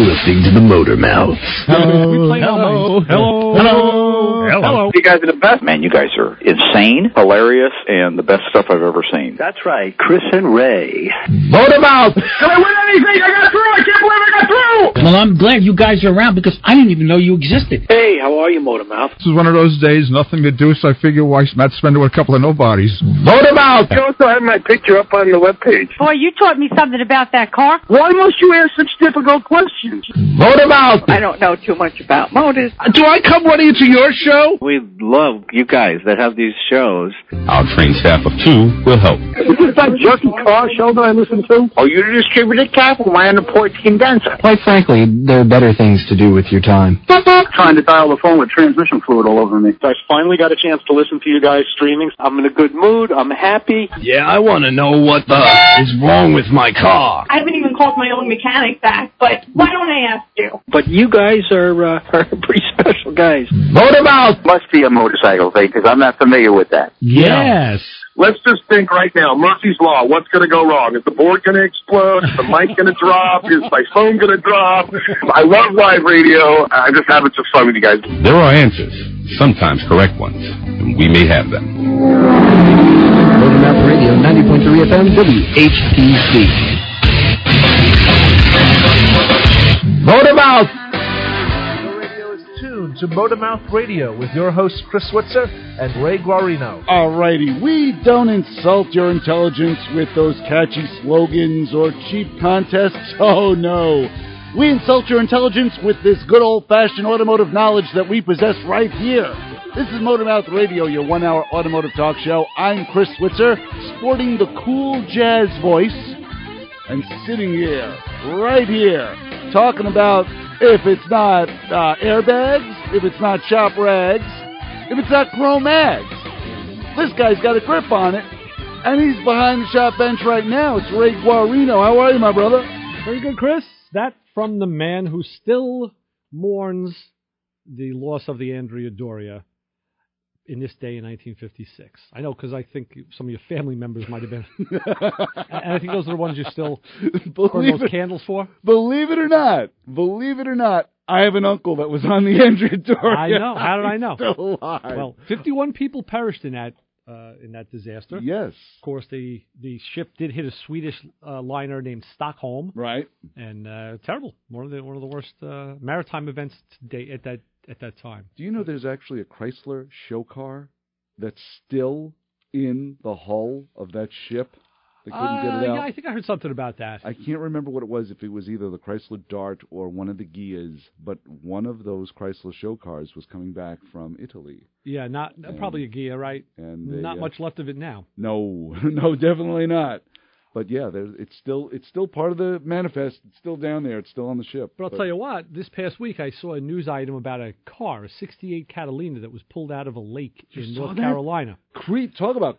listening to the Motor Mouths. Hello. You guys are the best. Man, you guys are insane, hilarious, and the best stuff I've ever seen. That's right, Chris and Ray. Motor Mouth! Did I win anything? I got through! I can't believe I got through! Well, I'm glad you guys are around because I didn't even know you existed. Hey, how are you, Motor Mouth? This is one of those days, nothing to do, so I figure why not spend it with a couple of nobodies. Motor Mouth! You also have my picture up on the webpage. Boy, you taught me something about that car. Why must you ask such difficult questions? Motor Mouth! I don't know too much about motors. Do I come running to your show? We love you guys that have these shows. Our trained staff of 2 will help. Is this that jerky car show that I listen to? Are you the distributor, Cap, or am I on the port condenser? Quite frankly, there are better things to do with your time. Trying to dial the phone with transmission fluid all over me. I finally got a chance to listen to you guys streaming. I'm in a good mood. I'm happy. Yeah, I want to know what the is wrong with my car. I haven't even called my own mechanic back, but why don't I ask you? But you guys are pretty special guys. Motor Mouth! Must be a motorcycle thing, because I'm not familiar with that. Yes. Let's just think right now, Murphy's Law, what's going to go wrong? Is the board going to explode? Is the mic going to drop? Is my phone going to drop? I love live radio. I'm just having some fun with you guys. There are answers, sometimes correct ones, and we may have them. Motor Mouth Radio, 90.3 FM, WHTC. Motor Mouth! To Motormouth Radio with your hosts Chris Switzer and Ray Guarino. Alrighty, we don't insult your intelligence with those catchy slogans or cheap contests. Oh no. We insult your intelligence with this good old-fashioned automotive knowledge that we possess right here. This is Motormouth Radio, your one-hour automotive talk show. I'm Chris Switzer, sporting the cool jazz voice, and sitting here, right here, talking about if it's not airbags, if it's not shop rags, if it's not chrome mags. This guy's got a grip on it, and he's behind the shop bench right now. It's Ray Guarino. How are you, my brother? Very good, Chris. That from the man who still mourns the loss of the Andrea Doria in this day in 1956. I know, because I think some of your family members might have been. And I think those are the ones you still burn those candles for. Believe it or not, I have an uncle that was on the Andrea Doria. I know. How did I know? Still alive. Well, 51 people perished in that disaster. Yes. Of course, the ship did hit a Swedish liner named Stockholm. Right. And terrible. One of the worst maritime events to date at that time. Do you know there's actually a Chrysler show car that's still in the hull of that ship? They couldn't get it out. Yeah, I think I heard something about that. I can't remember what it was, if it was either the Chrysler Dart or one of the Ghias, but one of those Chrysler show cars was coming back from Italy. Yeah, probably a Ghia, right? And not much left of it now. No, definitely not. But yeah, it's still part of the manifest. It's still down there. It's still on the ship. But I'll tell you what, this past week I saw a news item about a car, a 68 Catalina that was pulled out of a lake in North Carolina. Talk about,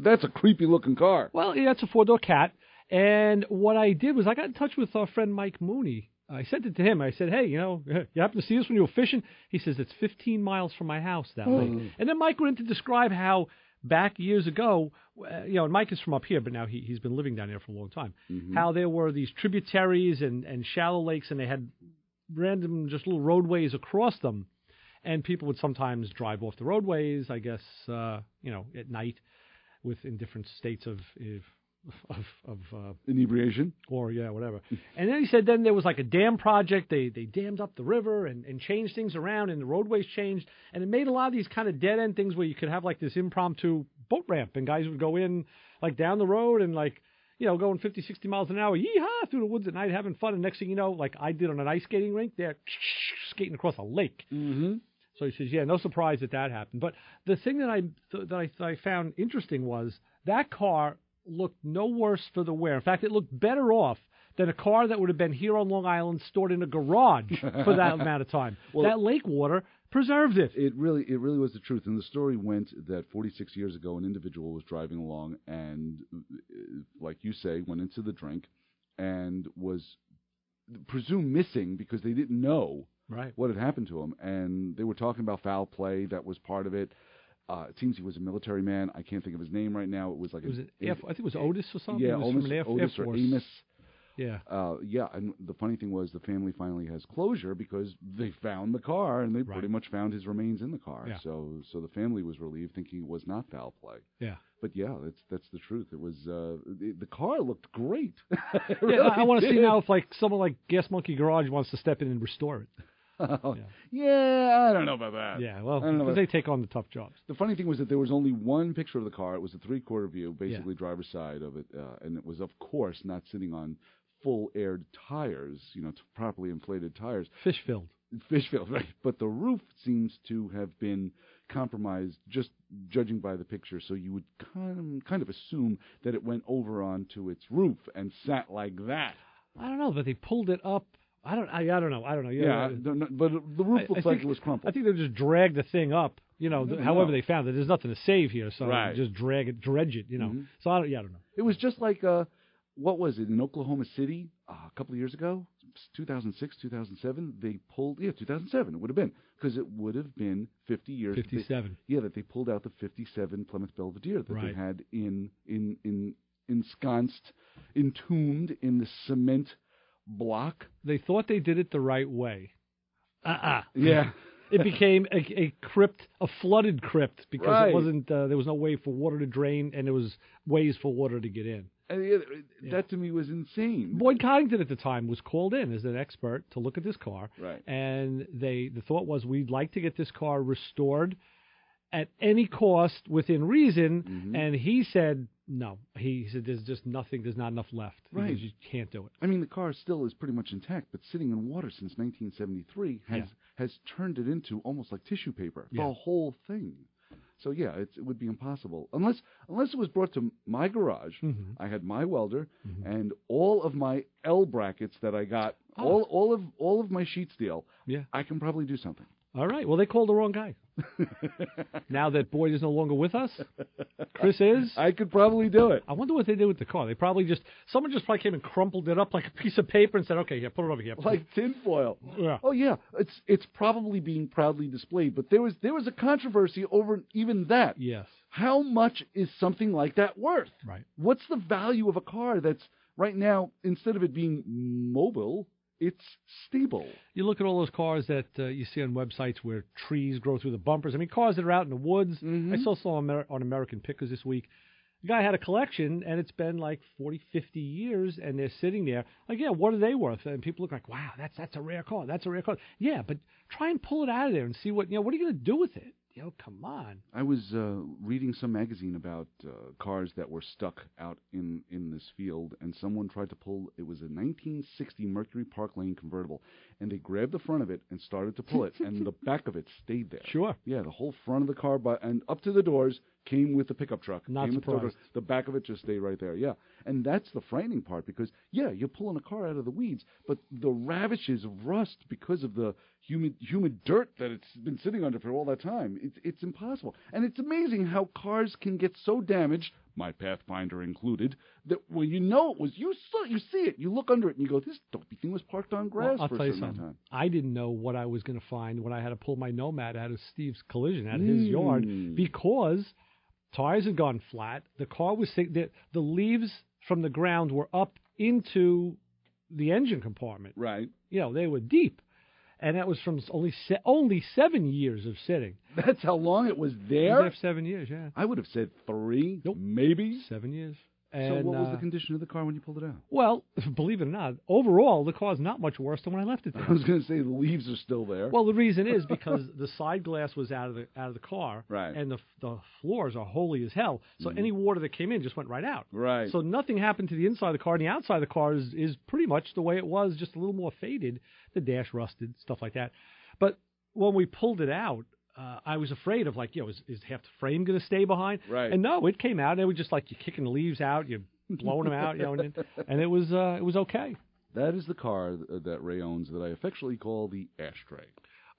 that's a creepy looking car. Well, yeah, it's a 4-door cat. And what I did was I got in touch with our friend Mike Mooney. I sent it to him. I said, hey, you happen to see this when you were fishing? He says, it's 15 miles from my house, that lake. And then Mike went in to describe how back years ago, and Mike is from up here, but now he's been living down there for a long time, how there were these tributaries and shallow lakes, and they had random just little roadways across them, and people would sometimes drive off the roadways, I guess, at night in different states of inebriation, or whatever. And then he said then there was like a dam project. They dammed up the river and changed things around, and the roadways changed, and it made a lot of these kind of dead end things where you could have like this impromptu boat ramp, and guys would go in like down the road and like going 50, 60 miles an hour, yeehaw, through the woods at night having fun, and next thing you know, like I did on an ice skating rink, they're skating across a lake. So he says, no surprise that happened. But the thing that I found interesting was that car looked no worse for the wear. In fact, it looked better off than a car that would have been here on Long Island stored in a garage for that amount of time. Well, that lake water preserved it. It really was the truth. And the story went that 46 years ago, an individual was driving along and, like you say, went into the drink and was presumed missing because they didn't know what had happened to him. And they were talking about foul play. That was part of it. It seems he was a military man. I can't think of his name right now. It was like I think it was Otis or something. Yeah, Otis or Amos. Yeah. Yeah, and the funny thing was the family finally has closure because they found the car and they pretty much found his remains in the car. Yeah. So the family was relieved, thinking it was not foul play. Yeah. But yeah, that's the truth. It was the car looked great. I want to see now if like someone like Gas Monkey Garage wants to step in and restore it. Yeah, I don't know about that. Yeah, well, I don't know because they take on the tough jobs. The funny thing was that there was only one picture of the car. It was a 3/4 view, basically driver's side of it, and it was, of course, not sitting on full aired tires, properly inflated tires. Fish filled, right. But the roof seems to have been compromised, just judging by the picture. So you would kind of assume that it went over onto its roof and sat like that. I don't know, but they pulled it up. I don't know. Yeah, but the roof looks like it was crumpled. I think they just dragged the thing up. However they found it. There's nothing to save here, so just dredge it. Mm-hmm. So I don't know. It was just like what was it in Oklahoma City a couple of years ago, 2006, 2007? They pulled 2007. It would have been because it would have been 50 years. 57. That they pulled out the 57 Plymouth Belvedere that they had ensconced, entombed in the cement block. They thought they did it the right way. Yeah. It became a crypt, a flooded crypt, because it wasn't. There was no way for water to drain, and there was ways for water to get in. And that to me was insane. Boyd Coddington at the time was called in as an expert to look at this car, right? And the thought was we'd like to get this car restored at any cost within reason, and he said no. He said there's just nothing. There's not enough left. Right. You can't do it. I mean, the car still is pretty much intact, but sitting in water since 1973 has turned it into almost like tissue paper. The whole thing. So yeah, it would be impossible unless it was brought to my garage. I had my welder and all of my L brackets that I got, all of my sheet steel. Yeah, I can probably do something. All right. Well, they called the wrong guy. Now that Boyd is no longer with us, Chris is. I could probably do it. I wonder what they did with the car. They probably someone probably came and crumpled it up like a piece of paper and said, "Okay, yeah, put it over here." Like tinfoil. Yeah. Oh yeah, it's probably being proudly displayed. But there was a controversy over even that. Yes. How much is something like that worth? Right. What's the value of a car that's right now, instead of it being mobile, it's stable? You look at all those cars that you see on websites where trees grow through the bumpers. I mean, cars that are out in the woods. I saw some on American Pickers this week. The guy had a collection, and it's been like 40, 50 years, and they're sitting there. Like, yeah, what are they worth? And people look like, wow, that's a rare car. That's a rare car. Yeah, but try and pull it out of there and see what are you going to do with it? Come on. I was reading some magazine about cars that were stuck out in this field, and someone tried to pull. It was a 1960 Mercury Park Lane convertible, and they grabbed the front of it and started to pull it, and the back of it stayed there. Sure. Yeah, the whole front of the car, and up to the doors came with the pickup truck. Not surprised. The back of it just stayed right there. Yeah, and that's the frightening part because you're pulling a car out of the weeds, but the ravages of rust because of the humid dirt that it's been sitting under for all that time. It's impossible, and it's amazing how cars can get so damaged, my Pathfinder included, that when you see it, you look under it and you go, this dopey thing was parked on grass for a certain time. I didn't know what I was going to find when I had to pull my Nomad out of Steve's collision out of his yard because tires had gone flat. The car was sick. The leaves from the ground were up into the engine compartment. Right. They were deep. And that was from only 7 years of sitting. That's how long it was there? It was there for 7 years, yeah. I would have said 3, nope. Maybe. 7 years. And, so what was the condition of the car when you pulled it out? Well, believe it or not, overall, the car's not much worse than when I left it there. I was going to say the leaves are still there. Well, the reason is because the side glass was out of the car, right, and the floors are holy as hell, so any water that came in just went right out. Right. So nothing happened to the inside of the car, and the outside of the car is pretty much the way it was, just a little more faded. The dash rusted, stuff like that. But when we pulled it out, I was afraid of is half the frame going to stay behind? Right. And no, it came out. And it was just like you're kicking the leaves out, you're blowing them out, and it was okay. That is the car that Ray owns that I affectionately call the ashtray.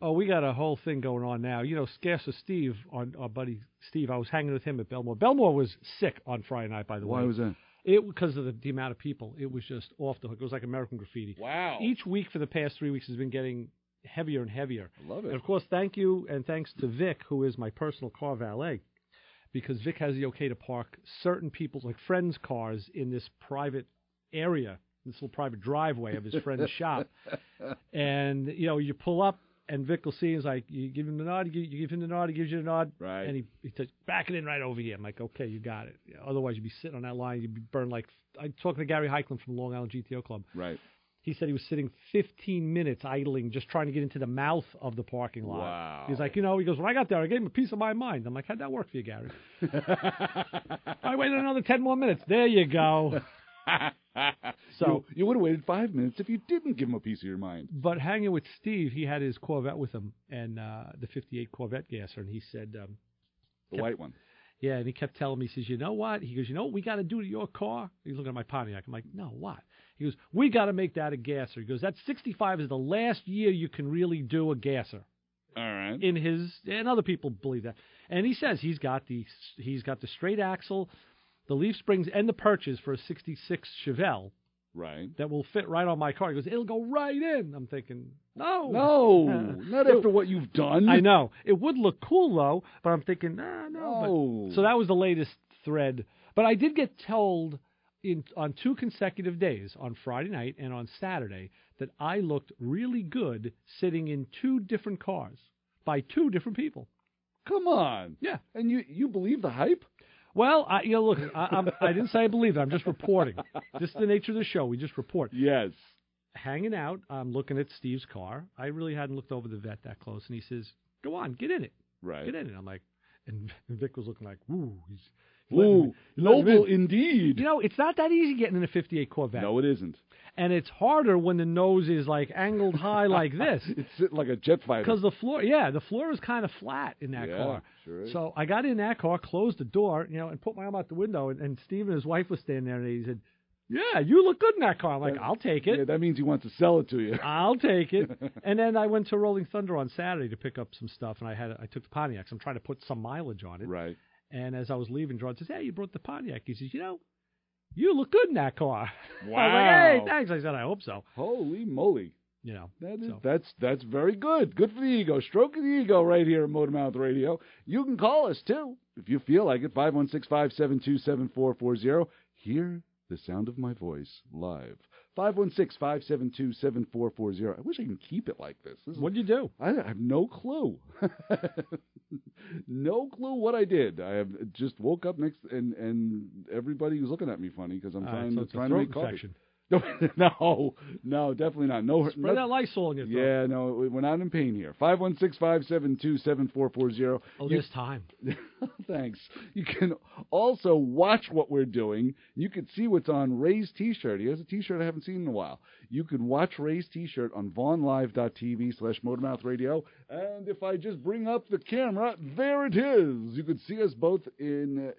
Oh, we got a whole thing going on now. Scarcer Steve, our buddy Steve, I was hanging with him at Belmore. Belmore was sick on Friday night, by the way. Why was that? Because of the amount of people. It was just off the hook. It was like American Graffiti. Wow. Each week for the past 3 weeks has been getting heavier and heavier. I love it. And, of course, thank you and thanks to Vic, who is my personal car valet, because Vic has the okay to park certain people's, like friends' cars in this private area this little private driveway of his friend's shop. And, you pull up, and Vic will see, he's like, you give him the nod, you give him the nod, he gives you the nod. Right. And he says, back it in right over here. I'm like, okay, you got it. Otherwise, you'd be sitting on that line, you'd be burned like, I'm talking to Gary Heikland from Long Island GTO Club. Right. He said he was sitting 15 minutes idling, just trying to get into the mouth of the parking lot. Wow. He's like, he goes, when I got there, I gave him a piece of my mind. I'm like, how'd that work for you, Gary? I waited another 10 more minutes. There you go. So you would have waited 5 minutes if you didn't give him a piece of your mind. But hanging with Steve, he had his Corvette with him, and the 58 Corvette gasser, and he said... the white one. Yeah, and he kept telling me, he says, you know what? He goes, you know what we got to do to your car? He's looking at my Pontiac. I'm like, no, what? He goes, we got to make that a gasser. He goes, that 65 is the last year you can really do a gasser. All right. And other people believe that. And he says he's got the straight axle, the leaf springs, and the perches for a 66 Chevelle. Right. That will fit right on my car. He goes, it'll go right in. I'm thinking, no. No, not after what you've done. I know. It would look cool, though, but I'm thinking, no. But, so that was the latest thread. But I did get told on 2 consecutive days, on Friday night and on Saturday, that I looked really good sitting in 2 different cars by 2 different people. Come on. Yeah. And you believe the hype? Well, look, I didn't say I believe it. I'm just reporting. This is the nature of the show. We just report. Yes. Hanging out, I'm looking at Steve's car. I really hadn't looked over the vet that close. And he says, go on, get in it. Right. Get in it. I'm like, and Vic was looking like, ooh. Ooh, noble indeed. It's not that easy getting in a 58 Corvette. No, it isn't. And it's harder when the nose is like angled high like this. It's sitting like a jet fighter. Because the floor is kind of flat in that car. Sure is. So I got in that car, closed the door, and put my arm out the window. And Steve and his wife was standing there, and he said, yeah, you look good in that car. I'm like, I'll take it. Yeah, that means he wants to sell it to you. I'll take it. And then I went to Rolling Thunder on Saturday to pick up some stuff, and I took the Pontiac. So I'm trying to put some mileage on it. Right. And as I was leaving, John says, hey, you brought the Pontiac. He says, you look good in that car. Wow. I was like, hey, thanks. I said, I hope so. Holy moly. So. That's very good. Good for the ego. Stroking the ego right here at Motormouth Radio. You can call us, too, if you feel like it, 516-572-7440. Hear the sound of my voice live. 516-572-7440. I wish I can keep it like this. What'd you do? I have no clue. No clue what I did. I have just woke up next, and everybody was looking at me funny because I'm trying to make coffee. No, definitely not. No, spray that Lysol in your throat. Yeah, no, we're not in pain here. 516-572-7440. Oh, there's time. Thanks. You can also watch what we're doing. You can see what's on Ray's T-shirt. He has a T-shirt I haven't seen in a while. You can watch Ray's T-shirt on vaughnlive.tv/motormouthradio. And if I just bring up the camera, there it is. You can see us both in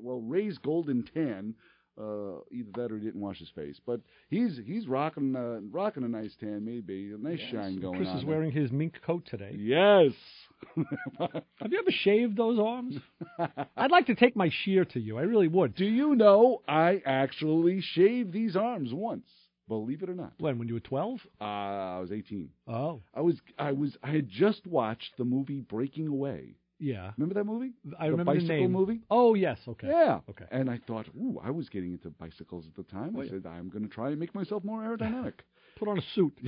Ray's golden tan. Either that or he didn't wash his face, but he's rocking a nice tan, maybe a nice shine going on. Chris is wearing his mink coat today. Yes. Have you ever shaved those arms? I'd like to take my shear to you. I really would. Do you know I actually shaved these arms once? Believe it or not. When you were 12? I was 18. Oh. I had just watched the movie Breaking Away. Yeah. Remember that movie? I remember the bicycle name. movie? Oh, yes. Okay. Yeah. Okay. And I thought, I was getting into bicycles at the time. I said, I'm going to try and make myself more aerodynamic. Put on a suit.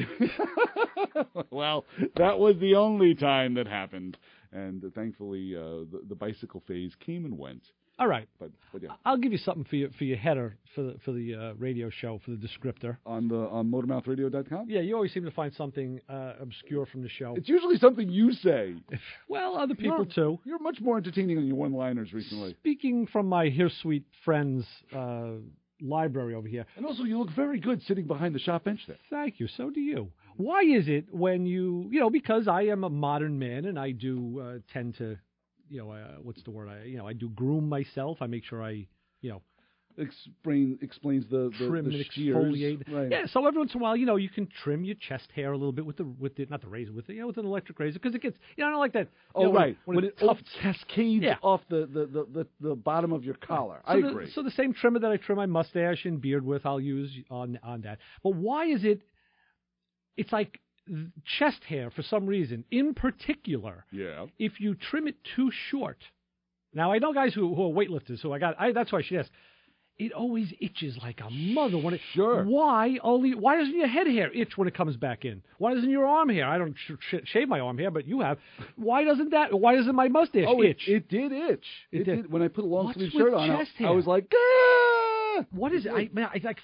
Well, that was the only time that happened. And thankfully, the bicycle phase came and went. All right. But yeah. I'll give you something for your header for the radio show, for the descriptor. On motormouthradio.com? Yeah, you always seem to find something obscure from the show. It's usually something you say. Well, other people too. You're much more entertaining on your one-liners recently. Speaking from my Sweet Friends library over here. And also, you look very good sitting behind the shop bench there. Thank you. So do you. Why is it when because I am a modern man and I do tend to, what's the word? I do groom myself. I make sure I, explains the trim the and shears. exfoliate. Right. Yeah, so every once in a while, you can trim your chest hair a little bit with the not the razor, with an electric razor, because it gets, I don't like that. Right. When it tough cascades off the bottom of your collar. So I agree. So the same trimmer that I trim my mustache and beard with, I'll use on that. But why is it? It's like chest hair for some reason, in particular. Yeah. If you trim it too short. Now I know guys who are weightlifters, that's why I should ask. it always itches like a mother. When it, Sure. Why doesn't your head hair itch when it comes back in? Why doesn't your arm hair? I don't shave my arm hair, but you have. Why doesn't my mustache itch? It did itch. It did. When I put a long sleeve shirt on, I was like, what is it? I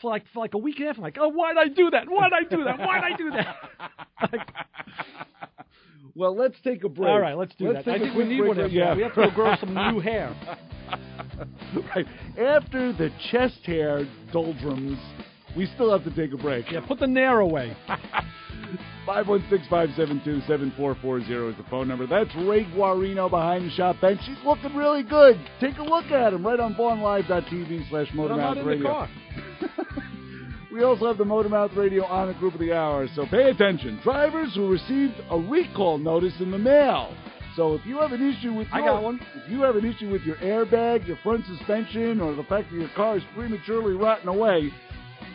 for like a week and a half, I'm like, oh, why'd I do that? Why'd I do that? Well, let's take a break. All right, let's do that. I think we need one of yeah. We have to go grow some new hair. Right. After the chest hair doldrums, we still have to take a break. Yeah, put the nair away. 516-572-7440 is the phone number. That's Ray Guarino behind the shop bench. She's looking really good. Take a look at him right on VaughnLive.tv/motormouthradio. I'm not in the car. We also have the Motormouth Radio Honor Group of the Hour, so pay attention. Drivers who received a recall notice in the mail. So if you have an issue with I got one. If you have an issue with your airbag, your front suspension, or the fact that your car is prematurely rotting away,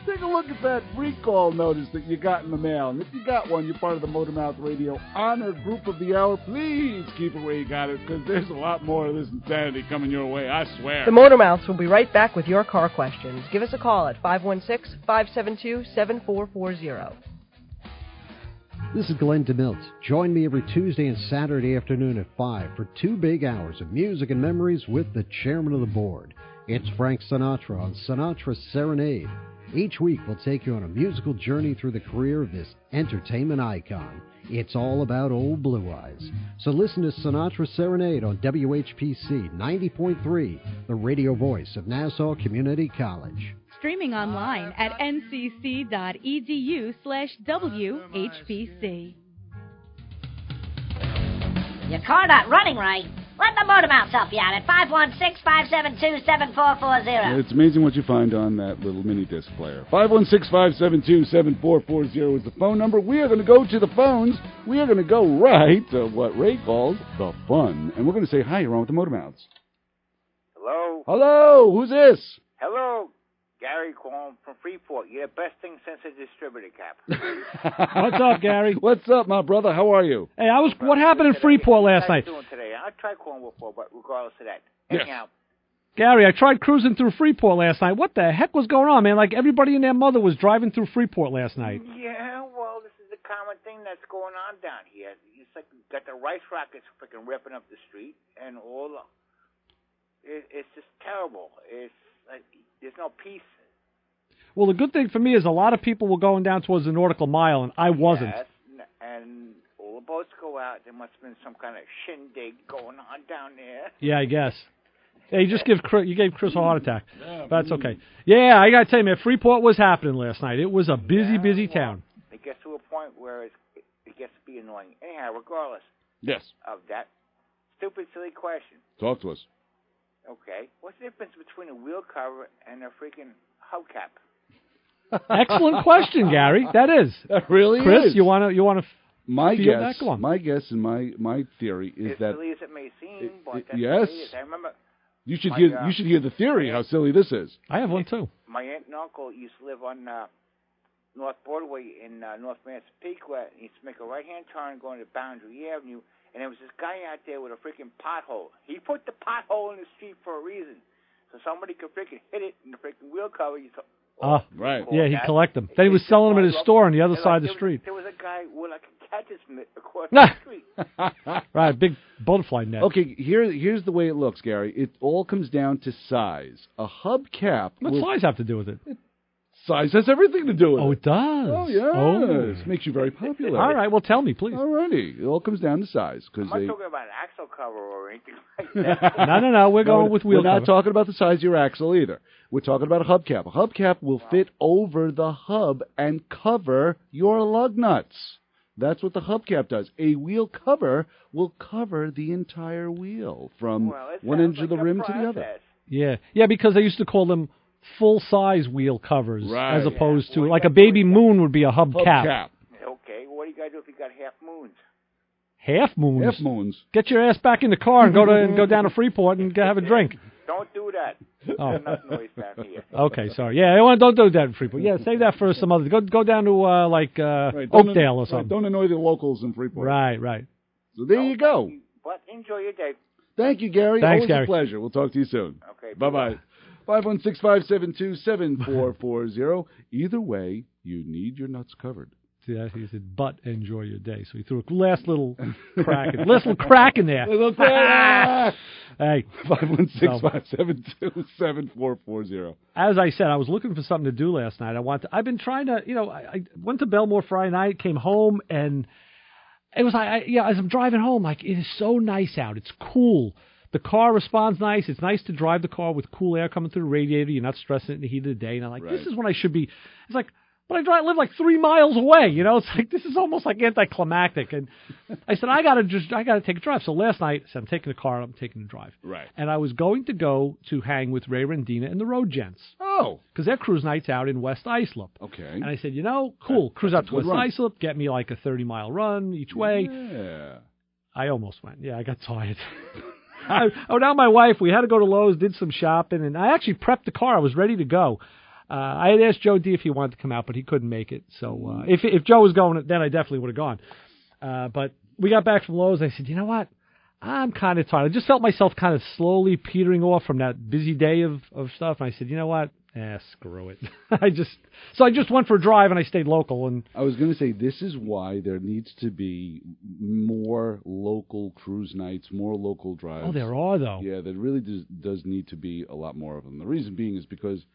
take a look at that recall notice that you got in the mail. And if you got one, you're part of the Motormouth Radio Honor Group of the Hour. Please keep it where you got it, because there's a lot more of this insanity coming your way, I swear. The Motormouths will be right back with your car questions. Give us a call at 516-572-7440. This is Glenn DeMilt. Join me every Tuesday and Saturday afternoon at 5 for 2 big hours of music and memories with the chairman of the board. It's Frank Sinatra on Sinatra Serenade. Each week we'll take you on a musical journey through the career of this entertainment icon. It's all about old Blue Eyes. So listen to Sinatra Serenade on WHPC 90.3, the radio voice of Nassau Community College. Streaming online at ncc.edu/WHPC. Your car not running right? Let the Motormouths help you out at 516-572-7440. It's amazing what you find on that little mini disc player. 516-572-7440 is the phone number. We are going to go to the phones. We are going to go right to what Ray calls the fun. And we're going to say, hi, you're on with the Motormouths. Hello? Hello, who's this? Hello, Gary calling from Freeport. You're the best thing since a distributor cap. What's up, Gary? What's up, my brother? How are you? Hey, what happened in Freeport last night? How you doing today? I tried calling before, but regardless of that. Yes. Anyhow. Gary, I tried cruising through Freeport last night. What the heck was going on, man? Like, everybody and their mother was driving through Freeport last night. Yeah, well, this is the common thing that's going on down here. It's like you got the rice rockets freaking ripping up the street, and all the... It's just terrible. It's like there's no peace. Well, the good thing for me is a lot of people were going down towards the Nautical Mile, and I wasn't. Yes, and all the boats go out. There must have been some kind of shindig going on down there. Yeah, I guess. Hey, you gave Chris a heart attack. Yeah, that's okay. Yeah, I got to tell you, man, Freeport was happening last night. It was a busy town. It gets to a point where it gets to be annoying. Anyhow, regardless of that stupid, silly question. Talk to us. Okay. What's the difference between a wheel cover and a freaking hubcap? Excellent question, Gary. That is. That really Chris, is. you want to my feel guess, that? Go on. My guess and my theory is that... As silly as it may seem, but that's yes. what it is. I remember... You should hear the theory, how silly this is. I have one, too. My aunt and uncle used to live on North Broadway in North Massapequa, and he used to make a right-hand turn going to Boundary Avenue, and there was this guy out there with a freaking pothole. He put the pothole in the street for a reason, so somebody could freaking hit it in the freaking wheel cover. Right. Yeah, he'd collect them. Then he was selling them at his store on the other side of the street. There was a guy with like a catcher's mitt across the street. Right, big butterfly net. Okay, here's the way it looks, Gary. It all comes down to size. A hubcap... What size have to do with it? Size has everything to do with it. Oh, it does? Oh, yes. Oh. Makes you very popular. All right, well, tell me, please. All righty. It all comes down to size. I'm not talking about an axle cover or anything like that. No, we're going with wheel cover. We're not talking about the size of your axle either. We're talking about a hubcap. A hubcap will fit over the hub and cover your lug nuts. That's what the hubcap does. A wheel cover will cover the entire wheel from one end of the rim to the other. Yeah, because they used to call them full-size wheel covers, right, as opposed to, like a baby moon would be a hubcap. Okay, what do you got to do if you got half moons? Half moons? Half moons. Get your ass back in the car and go down to Freeport and have a drink. Don't do that. Oh. There's enough noise down here. Okay, sorry. Yeah, don't do that in Freeport. Yeah, save that for some other. Go down to Oakdale or something. Don't annoy the locals in Freeport. Right. So there you go. But enjoy your day. Thank you, Gary. Thanks, Always Gary. a pleasure. We'll talk to you soon. Okay. Bye-bye. 516-572-7440. Either way, you need your nuts covered. Yeah, he said, but enjoy your day. So he threw a last little crack in there. Little crack. Hey. 516-572-7440. As I said, I was looking for something to do last night. I've been trying to, I went to Belmore Friday night, came home, and it was like, as I'm driving home, like, it is so nice out. It's cool. The car responds nice. It's nice to drive the car with cool air coming through the radiator. You're not stressing it in the heat of the day. And I'm like, This is when I should be. It's like, but I live like 3 miles away. It's like, this is almost like anticlimactic. And I said, I gotta take a drive. So last night, I said, I'm taking the car. I'm taking the drive. Right. And I was going to go to hang with Ray Rendina and the Road Gents. Oh. Because their cruise night's out in West Islip. Okay. And I said, cool. Cruise out to West Islip. Get me like a 30-mile run each way. Yeah. I almost went. Yeah, I got tired. Now my wife, we had to go to Lowe's, did some shopping, and I actually prepped the car. I was ready to go. I had asked Joe D if he wanted to come out, but he couldn't make it. So if Joe was going, then I definitely would have gone. But we got back from Lowe's. I said, you know what? I'm kind of tired. I just felt myself kind of slowly petering off from that busy day of stuff. And I said, you know what? Screw it. I just went for a drive and I stayed local. And I was going to say, this is why there needs to be more local cruise nights, more local drives. Oh, there are, though. Yeah, there really does need to be a lot more of them. The reason being is because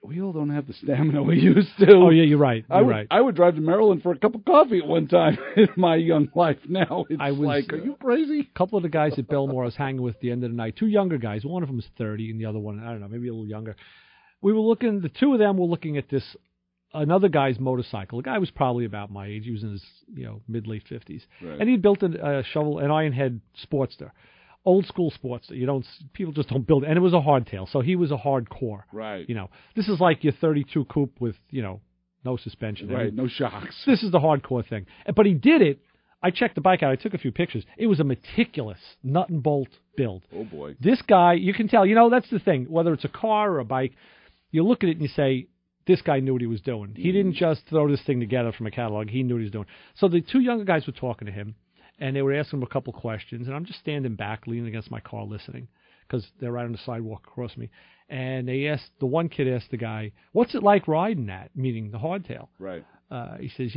we all don't have the stamina we used to. Oh, yeah, you're right. I would drive to Maryland for a cup of coffee at one time in my young life. Now it's are you crazy? A couple of the guys at Belmore I was hanging with at the end of the night, 2 younger guys. One of them was 30 and the other one, I don't know, maybe a little younger. We were looking, the 2 of them were looking at this, another guy's motorcycle. The guy was probably about my age. He was in his mid-late 50s. Right. And he built an Ironhead Sportster. Old school Sportster. People just don't build it. And it was a hardtail, so he was a hardcore. Right. This is like your 32 coupe with, no suspension. Right, no shocks. This is the hardcore thing. But he did it. I checked the bike out. I took a few pictures. It was a meticulous nut and bolt build. Oh, boy. This guy, you can tell, that's the thing. Whether it's a car or a bike, you look at it and you say, this guy knew what he was doing. He didn't just throw this thing together from a catalog. He knew what he was doing. So the 2 younger guys were talking to him. And they were asking him a couple questions, and I'm just standing back, leaning against my car, listening, because they're right on the sidewalk across me. And the one kid asked the guy, "What's it like riding that?" Meaning the hardtail. Right. He says,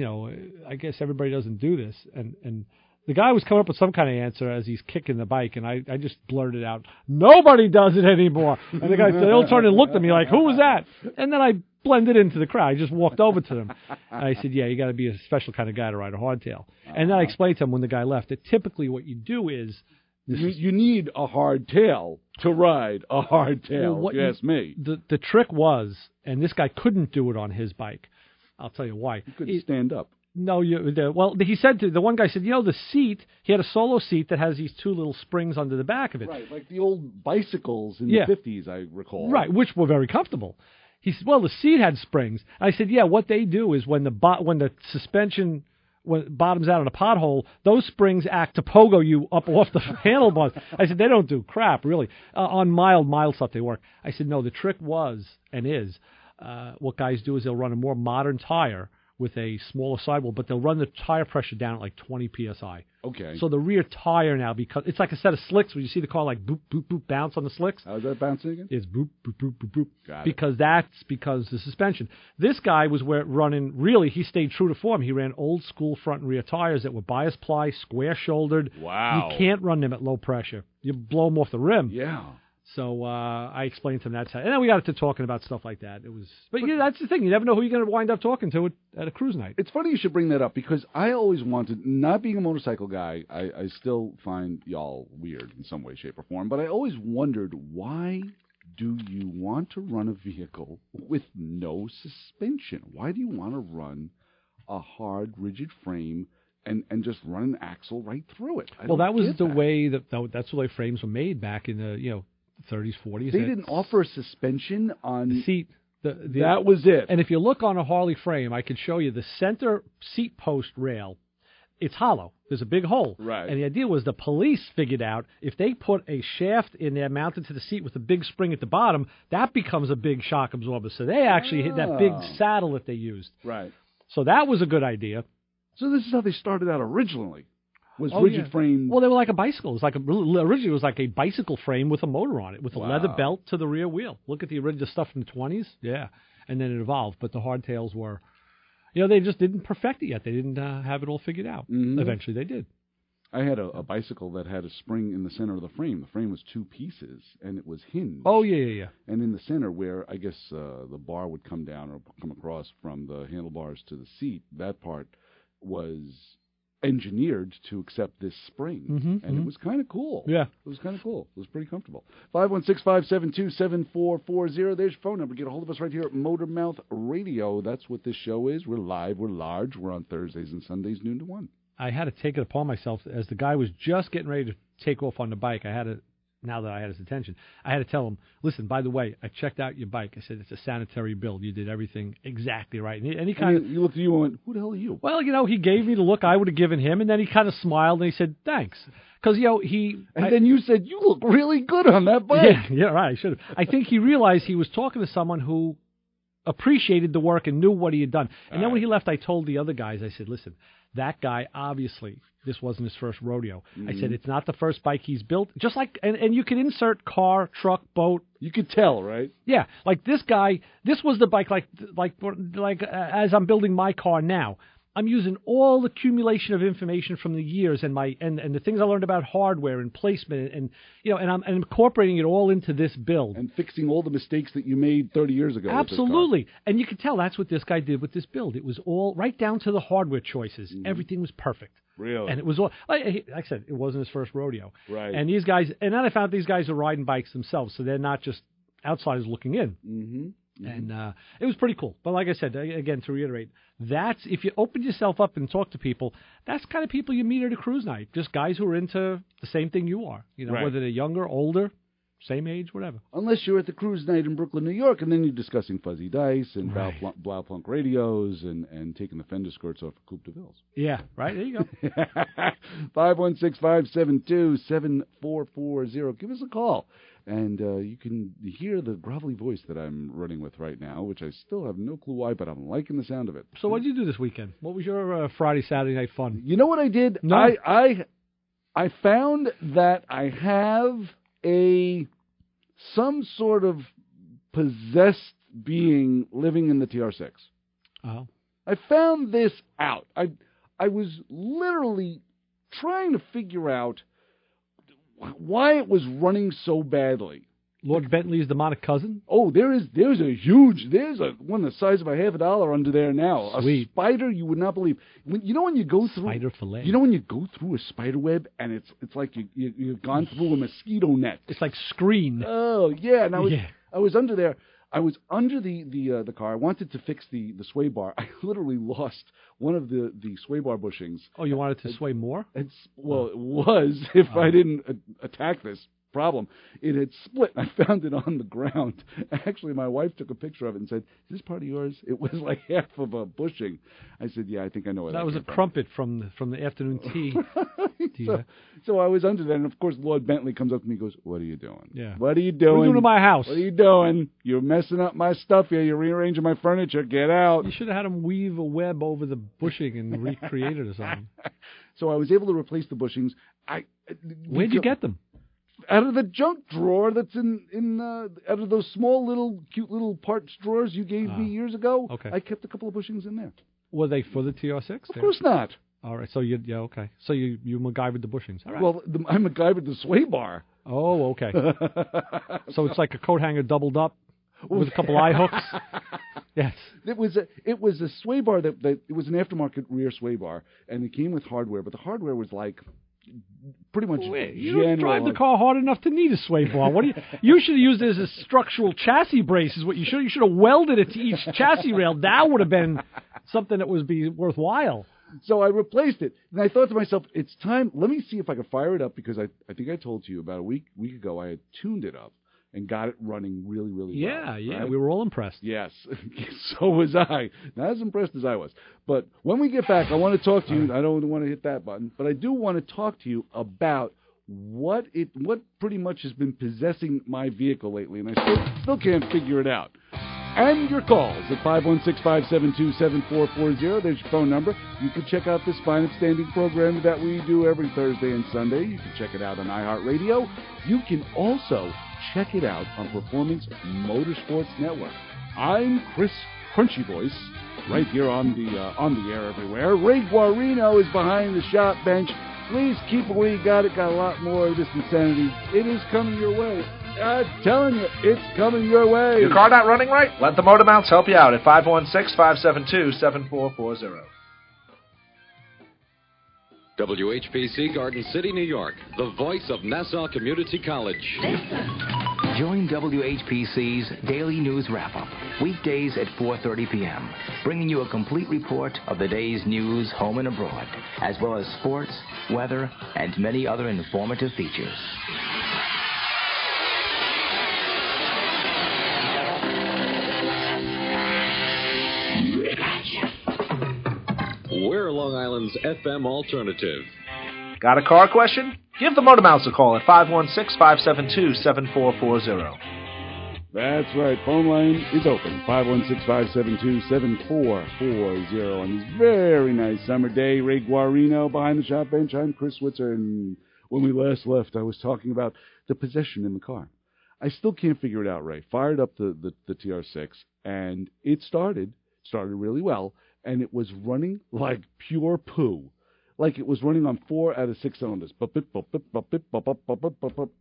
I guess everybody doesn't do this, and the guy was coming up with some kind of answer as he's kicking the bike, and I just blurted out, "Nobody does it anymore." And the guy all turned and looked at me like, "Who was that?" And then I blended into the crowd. I just walked over to them. And I said, yeah, you got to be a special kind of guy to ride a hardtail. And then I explained to him when the guy left that typically what you do is... You need a hardtail to ride a hardtail, if you ask me. The trick was, and this guy couldn't do it on his bike. I'll tell you why. He couldn't stand up. No, he said the one guy said, the seat, he had a solo seat that has these 2 little springs under the back of it. Right, like the old bicycles in the 50s, I recall. Right, which were very comfortable. He said, well, the seat had springs. I said, yeah, what they do is when the suspension bottoms out on a pothole, those springs act to pogo you up off the handlebars. I said, they don't do crap, really. On mild stuff, they work. I said, no, the trick was and is what guys do is they'll run a more modern tire with a smaller sidewall, but they'll run the tire pressure down at like 20 psi. Okay. So the rear tire now, because it's like a set of slicks where you see the car like boop, boop, boop, bounce on the slicks. How's that bouncing again? It's boop, boop, boop, boop, boop. Got because the suspension. This guy was running, he stayed true to form. He ran old school front and rear tires that were bias ply, square shouldered. Wow. You can't run them at low pressure. You blow them off the rim. Yeah. So I explained to him that's how, and then we got to talking about stuff like that. But that's the thing. You never know who you're going to wind up talking to at a cruise night. It's funny you should bring that up because I always wanted, not being a motorcycle guy, I still find y'all weird in some way, shape, or form, but I always wondered, why do you want to run a vehicle with no suspension? Why do you want to run a hard, rigid frame and just run an axle right through it? Well, that was the way that's the way frames were made back in the 30s, 40s. They didn't offer a suspension on the seat. That was it. And if you look on a Harley frame, I could show you the center seat post rail. It's hollow. There's a big hole. Right. And the idea was the police figured out if they put a shaft in there mounted to the seat with a big spring at the bottom, that becomes a big shock absorber. So they actually hit that big saddle that they used. Right. So that was a good idea. So this is how they started out originally. was rigid frame. Well, they were like a bicycle. It was like originally it was like a bicycle frame with a motor on it, with a leather belt to the rear wheel. Look at the original stuff from the 20s. Yeah, and then it evolved. But the hardtails were, they just didn't perfect it yet. They didn't have it all figured out. Mm-hmm. Eventually, they did. I had a bicycle that had a spring in the center of the frame. The frame was 2 pieces, and it was hinged. Oh, yeah. And in the center, where I guess the bar would come down or come across from the handlebars to the seat, that part was engineered to accept this spring. And it was kind of cool. Yeah. It was kind of cool. It was pretty comfortable. 516-572-7440. There's your phone number. Get a hold of us right here at Motormouth Radio. That's what this show is. We're live. We're large. We're on Thursdays and Sundays, noon to 1. I had to take it upon myself as the guy was just getting ready to take off on the bike. Now that I had his attention, I had to tell him, listen, by the way, I checked out your bike. I said, it's a sanitary build. You did everything exactly right. And he kind of... You looked at you and went, who the hell are you? Well, he gave me the look I would have given him, and then he kind of smiled, and he said, thanks. Because, then you said, you look really good on that bike. Yeah, right, I should have. I think he realized he was talking to someone who appreciated the work and knew what he had done. And then when he left, I told the other guys, I said, listen, that guy, obviously, this wasn't his first rodeo. I said, it's not the first bike he's built. Just like, and you can insert car, truck, boat. You could tell, right? Yeah. Like this guy, this was the bike, like as I'm building my car now, I'm using all the accumulation of information from the years and the things I learned about hardware and placement and I'm incorporating it all into this build. And fixing all the mistakes that you made 30 years ago. Absolutely. And you can tell that's what this guy did with this build. It was all right down to the hardware choices. Everything was perfect. Really? And it was all, like I said, it wasn't his first rodeo. Right. And these guys, and then I found these guys are riding bikes themselves, so they're not just outsiders looking in. And it was pretty cool. But like I said, again, to reiterate, that's if you open yourself up and talk to people, that's the kind of people you meet at a cruise night. Just guys who are into the same thing you are. Right. Whether they're younger, older, same age, whatever. Unless you're at the cruise night in Brooklyn, New York, and then you're discussing fuzzy dice and Blaupunkt radios and taking the fender skirts off of Coupe de Villes. Yeah, right. There you go. 516-572-7440. Give us a call. And you can hear the grovelly voice that I'm running with right now, which I still have no clue why, but I'm liking the sound of it. So what did you do this weekend? What was your Friday, Saturday night fun? You know what I did? No. I found that I have some sort of possessed being living in the TR6. Oh. I found this out. I was literally trying to figure out why it was running so badly. Lord Bentley's demonic cousin? Oh, there's one the size of $50 under there now. Sweet. A spider you would not believe. When you go through spider fillet. You know when you go through a spider web and it's like you've gone through a mosquito net. It's like screen. Oh yeah, and I was under there. I was under the car. I wanted to fix the sway bar. I literally lost one of the sway bar bushings. Oh, you wanted to sway more? It was if I didn't attack this problem. It had split. I found it on the ground. Actually, my wife took a picture of it and said, "Is this part of yours?" It was like half of a bushing. I said, "Yeah, I think I know what that was a crumpet from the afternoon tea." So I was under there, and of course, Lord Bentley comes up to me and goes, "What are you doing? Yeah. What are you doing? What are you doing to my house? What are you doing? You're messing up my stuff here. You're rearranging my furniture. Get out." You should have had him weave a web over the bushing and recreate it or something. So I was able to replace the bushings. Where'd you get them? Out of the junk drawer that's in out of those small little cute little parts drawers you gave me years ago. Okay. I kept a couple of bushings in there. Were they for the TR6? Of course not. All right. So okay. So you MacGyvered the bushings. All right. Well, I MacGyvered the sway bar. Oh, okay. So it's like a coat hanger doubled up with a couple eye hooks. Yes. It was a sway bar that it was an aftermarket rear sway bar, and it came with hardware, but the hardware was like pretty much you don't drive the car hard enough to need a sway bar. What you should have used it as a structural chassis brace is what you should. You should have welded it to each chassis rail. That would have been something that would be worthwhile. So I replaced it, and I thought to myself, it's time. Let me see if I can fire it up, because I think I told you about a week ago I had tuned it up and got it running really, really well. Yeah, right? We were all impressed. Yes, so was I. Not as impressed as I was. But when we get back, I want to talk to you. I don't want to hit that button, but I do want to talk to you about what pretty much has been possessing my vehicle lately, and I still can't figure it out. and your calls at 516-572-7440. There's your phone number. You can check out this fine upstanding program that we do every Thursday and Sunday. You can check it out on iHeartRadio. You can also check it out on Performance Motorsports Network. I'm Chris Crunchy Voice, right here on the air everywhere. Ray Guarino is behind the shop bench. Please keep it where you got it. Got a lot more of this insanity. It is coming your way. I'm telling you, it's coming your way. Your car not running right? Let the Motor Mouths help you out at 516-572-7440. WHPC Garden City, New York, the voice of Nassau Community College. Join WHPC's Daily News Wrap-Up, weekdays at 4:30 p.m., bringing you a complete report of the day's news home and abroad, as well as sports, weather, and many other informative features. We're Long Island's FM alternative. Got a car question? Give the Motor Mouths a call at 516-572-7440. That's right. Phone line is open. 516-572-7440 on this very nice summer day. Ray Guarino behind the shop bench. I'm Chris Switzer, and when we last left, I was talking about the possession in the car. I still can't figure it out, Ray. Fired up the TR6, and it started really well, and it was running like pure poo. Like it was running on 4 out of 6 cylinders.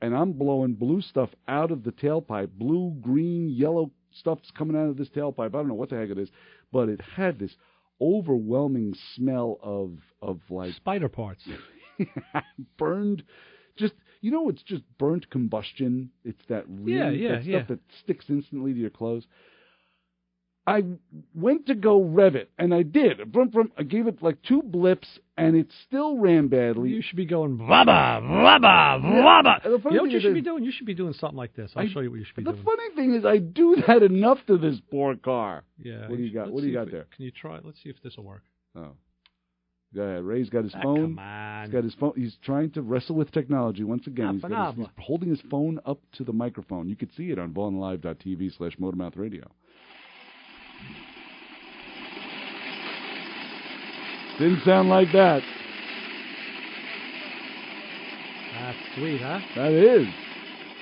And I'm blowing blue stuff out of the tailpipe. Blue, green, yellow stuff's coming out of this tailpipe. I don't know what the heck it is. But it had this overwhelming smell of like... spider parts. Burned... Just, you know, it's just burnt combustion. It's that really stuff that sticks instantly to your clothes. I went to go rev it, and I did. I gave it like 2 blips, and it still ran badly. You should be going, vabba, vabba, vabba. You know what you should be doing? You should be doing something like this. I'll show you what you should be doing. The funny thing is I do that enough to this poor car. Yeah. What do you got? What do you got there? Can you try it? Let's see if this will work. Oh. Go ahead. Ray's got his phone. Come on. He's got his phone. He's trying to wrestle with technology once again. He's holding his phone up to the microphone. You can see it on VaughanLive.tv/motormouthradio. Didn't sound like that. That's sweet, huh? That is. You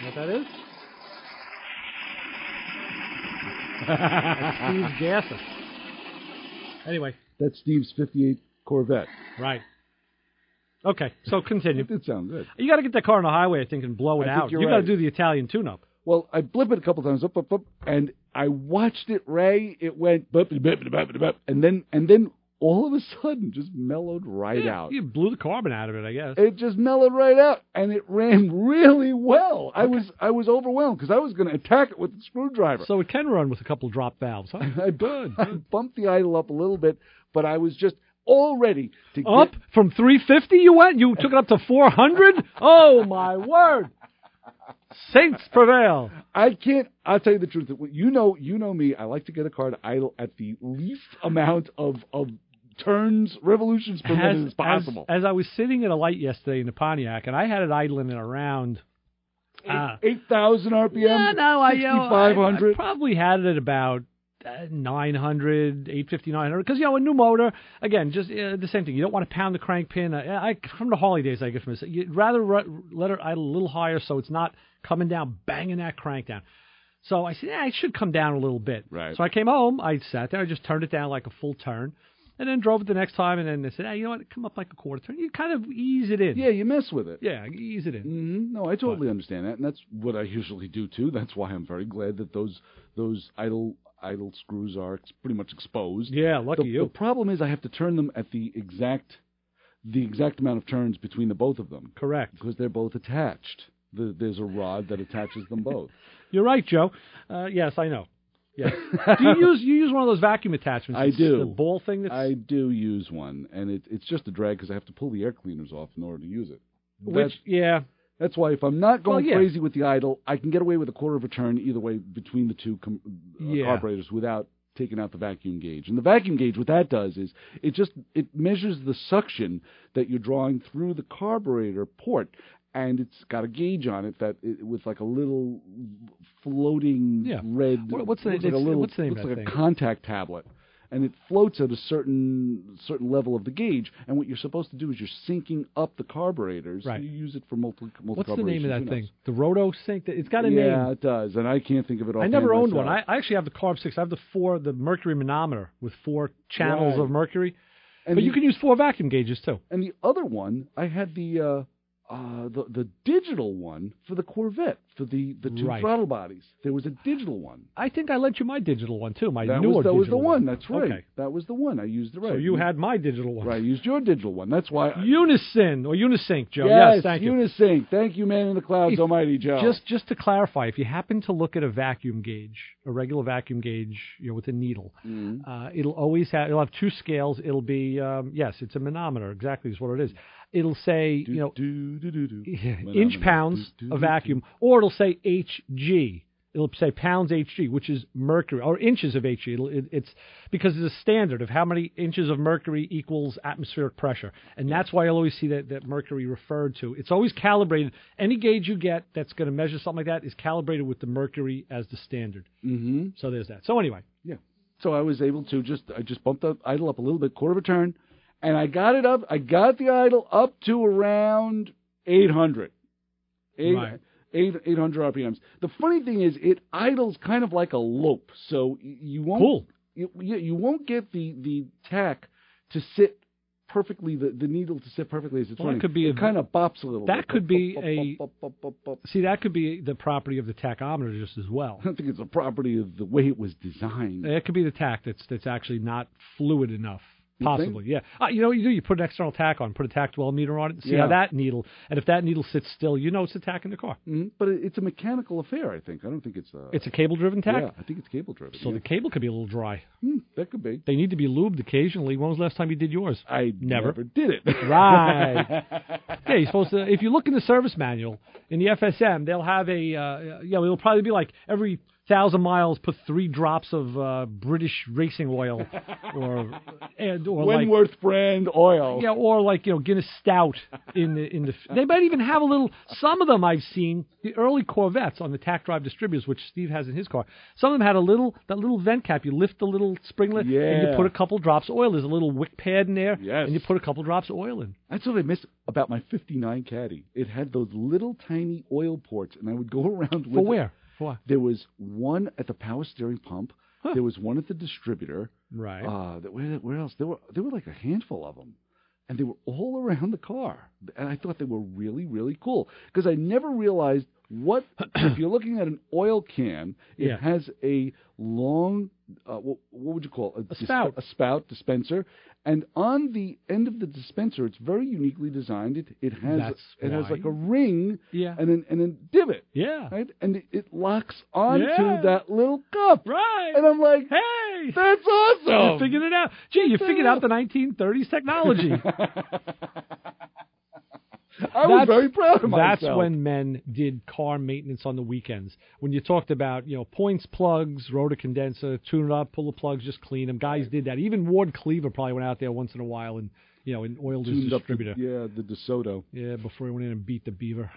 know what that is? That's Steve's gasser. Anyway. That's Steve's 58 Corvette. Right. Okay, so continue. It did sound good. You got to get that car on the highway, I think, and blow it out. You got to do the Italian tune-up. Well, I blip it a couple times, up, and I watched it, Ray. It went, and then all of a sudden just mellowed right out. You blew the carbon out of it, I guess. It just mellowed right out, and it ran really well. Okay. I was overwhelmed because I was going to attack it with the screwdriver. So it can run with a couple of drop valves, huh? I bumped the idle up a little bit, but I was just all ready to up from 350. You went. You took it up to 400. Oh my word! Saints prevail. I can't. I'll tell you the truth. You know me. I like to get a car to idle at the least amount of turns, revolutions per minute as possible. As I was sitting at a light yesterday in the Pontiac, and I had it idling at around 8,000 RPM. Yeah, no, 6,500. I probably had it at about 900, 850, 900. Because, a new motor, again, just the same thing. You don't want to pound the crank pin. From the Harley days, I get from this. You'd rather let her idle a little higher so it's not coming down, banging that crank down. So I said, it should come down a little bit. Right. So I came home, I sat there, I just turned it down like a full turn, and then drove it the next time, and then they said, you know what, come up like a quarter turn. You kind of ease it in. Yeah, you mess with it. Yeah, ease it in. Mm-hmm. No, I totally understand that, and that's what I usually do, too. That's why I'm very glad that those idle screws are pretty much exposed. Yeah, lucky you. The problem is I have to turn them at the exact amount of turns between the both of them. Correct. Because they're both attached. There's a rod that attaches them both. You're right, Joe. Yes, I know. Yeah. Do you use one of those vacuum attachments? I do. The ball thing. I do use one, and it's just a drag because I have to pull the air cleaners off in order to use it. That's why if I'm not going crazy with the idle, I can get away with a quarter of a turn either way between the two carburetors without taking out the vacuum gauge. And the vacuum gauge, what that does is it measures the suction that you're drawing through the carburetor port. and it's got a gauge on it with like a little floating red. What's the looks like a little, what's the name looks of that like thing? a contact tablet. And it floats at a certain level of the gauge. And what you're supposed to do is you're syncing up the carburetors. Right. You use it for multiple What's the carburetors. name of that thing? The Roto Sync? It's got a name. Yeah, it does. And I can't think of it offhand. I never owned myself. one. I actually have the Carb 6. I have the mercury manometer with 4 channels of mercury. And but you can use 4 vacuum gauges, too. And the other one, I had the digital one for the Corvette, for the 2 throttle bodies. There was a digital one. I think I lent you my digital one, too, my That newer was the digital one. That's right. Okay. That was the one. I used it right. So you had my digital one. Right, I used your digital one. That's why. Unison, or Unisync, Joe. Yes, thank you. Unisync. Thank you, man in the clouds, almighty Joe. Just to clarify, if you happen to look at a vacuum gauge, a regular vacuum gauge, with a needle, it'll always have 2 scales. It'll be yes, it's a manometer. Exactly is what it is. It'll say inch pounds of vacuum, or it'll say HG. It'll say pounds HG, which is mercury, or inches of HG. It's because it's a standard of how many inches of mercury equals atmospheric pressure, and that's why you'll always see that mercury referred to. It's always calibrated. Any gauge you get that's going to measure something like that is calibrated with the mercury as the standard. Mm-hmm. So there's that. So anyway, yeah. So I was able to I just bumped the idle up a little bit, quarter of a turn. And I got it up. I got the idle up to around 800. 800 RPMs. The funny thing is, it idles kind of like a lope, so you won't. Cool. You won't get the tack to sit perfectly. The needle to sit perfectly as it's running. It kind of bops a little. That bit. could be See, that could be the property of the tachometer just as well. I don't think it's a property of the way it was designed. It could be the tack that's actually not fluid enough. Possibly, yeah. You know what you do? You put an external tack on, put a tack dwell meter on it, and see how that needle, and if that needle sits still, it's a tack in the car. Mm-hmm. But it's a mechanical affair, I think. I don't think it's a... It's a cable-driven tack? Yeah, I think it's cable-driven. So the cable could be a little dry. That could be. They need to be lubed occasionally. When was the last time you did yours? I never did it. Right. Yeah, you're supposed to... If you look in the service manual, in the FSM, they'll have it'll probably be like every 1,000 miles, put 3 drops of British racing oil, or Wentworth brand oil. Yeah, or like Guinness Stout in the. They might even have a little. Some of them I've seen, the early Corvettes on the tack drive distributors, which Steve has in his car. Some of them had that little vent cap. You lift the little springlet, and you put a couple drops of oil. There's a little wick pad in there, and you put a couple drops of oil in. That's what I miss about my '59 Caddy. It had those little tiny oil ports, and I would go around with. For where? What? There was one at the power steering pump. Huh. There was one at the distributor. Right. Where else? There were like a handful of them, and they were all around the car. And I thought they were really, really cool because I never realized what if you're looking at an oil can, it has a long what would you call it? A spout dispenser. And on the end of the dispenser, it's very uniquely designed. It has like a ring and then divot. Yeah. Right? And it locks onto that little cup. Right. And I'm like, hey, that's awesome. You figured it out. Gee, you figured out the 1930s technology. I was very proud of myself. That's when men did car maintenance on the weekends. When you talked about, points, plugs, rotor condenser, tune it up, pull the plugs, just clean them. Guys did that. Even Ward Cleaver probably went out there once in a while and, and oiled his distributor. The DeSoto. Yeah, before he went in and beat the beaver.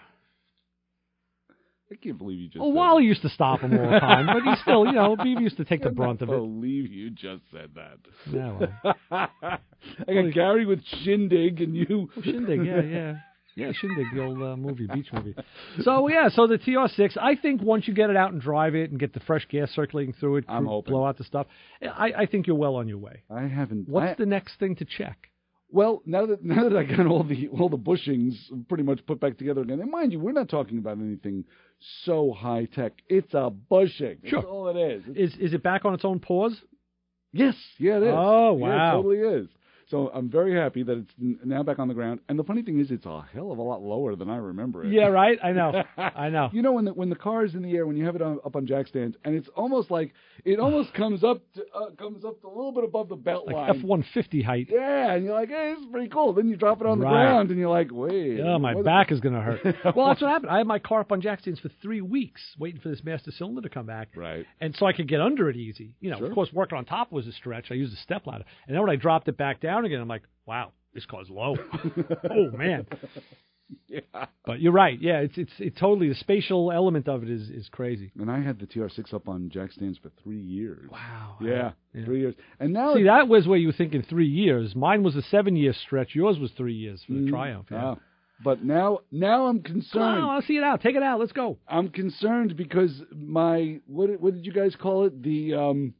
I can't believe you just Well, said Wally that. used to stop him all the time, but he still, Beaver used to take the brunt of it. I can't believe you just said that. Yeah, well. I got Gary with Shindig and you. Oh, Shindig, yeah. Yeah, Shindig, the old beach movie. So the TR6, I think once you get it out and drive it and get the fresh gas circulating through it, blow out the stuff, I think you're well on your way. I haven't. What's the next thing to check? Well, now that I got all the bushings pretty much put back together again, and mind you, we're not talking about anything so high tech. It's a bushing. Sure. That's all it is. Is it back on its own paws? Yes. Yeah, it is. Oh, wow. Yeah, it totally is. So I'm very happy that it's now back on the ground. And the funny thing is, it's a hell of a lot lower than I remember it. Yeah, right? I know. I know. When the car is in the air, when you have it up on jack stands, and it's almost like, it almost comes up to a little bit above the belt line. Like F-150 height. Yeah, and you're like, hey, this is pretty cool. Then you drop it on the ground, and you're like, wait. Oh, my back is going to hurt. Well, that's what happened. I had my car up on jack stands for 3 weeks, waiting for this master cylinder to come back. Right. And so I could get under it easy. Of course, working on top was a stretch. I used a step ladder. And then when I dropped it back down again, I'm like, wow, this car's low. Oh, man. Yeah. But you're right. Yeah, it's totally, the spatial element of it is crazy. And I had the TR6 up on jack stands for 3 years. Wow. Yeah, 3 years. And now see, that was where you were thinking 3 years. Mine was a 7-year stretch. Yours was 3 years for the Triumph. Yeah. Oh. But now I'm concerned. Come on, I'll see it out. Take it out. Let's go. I'm concerned because my what did you guys call it? The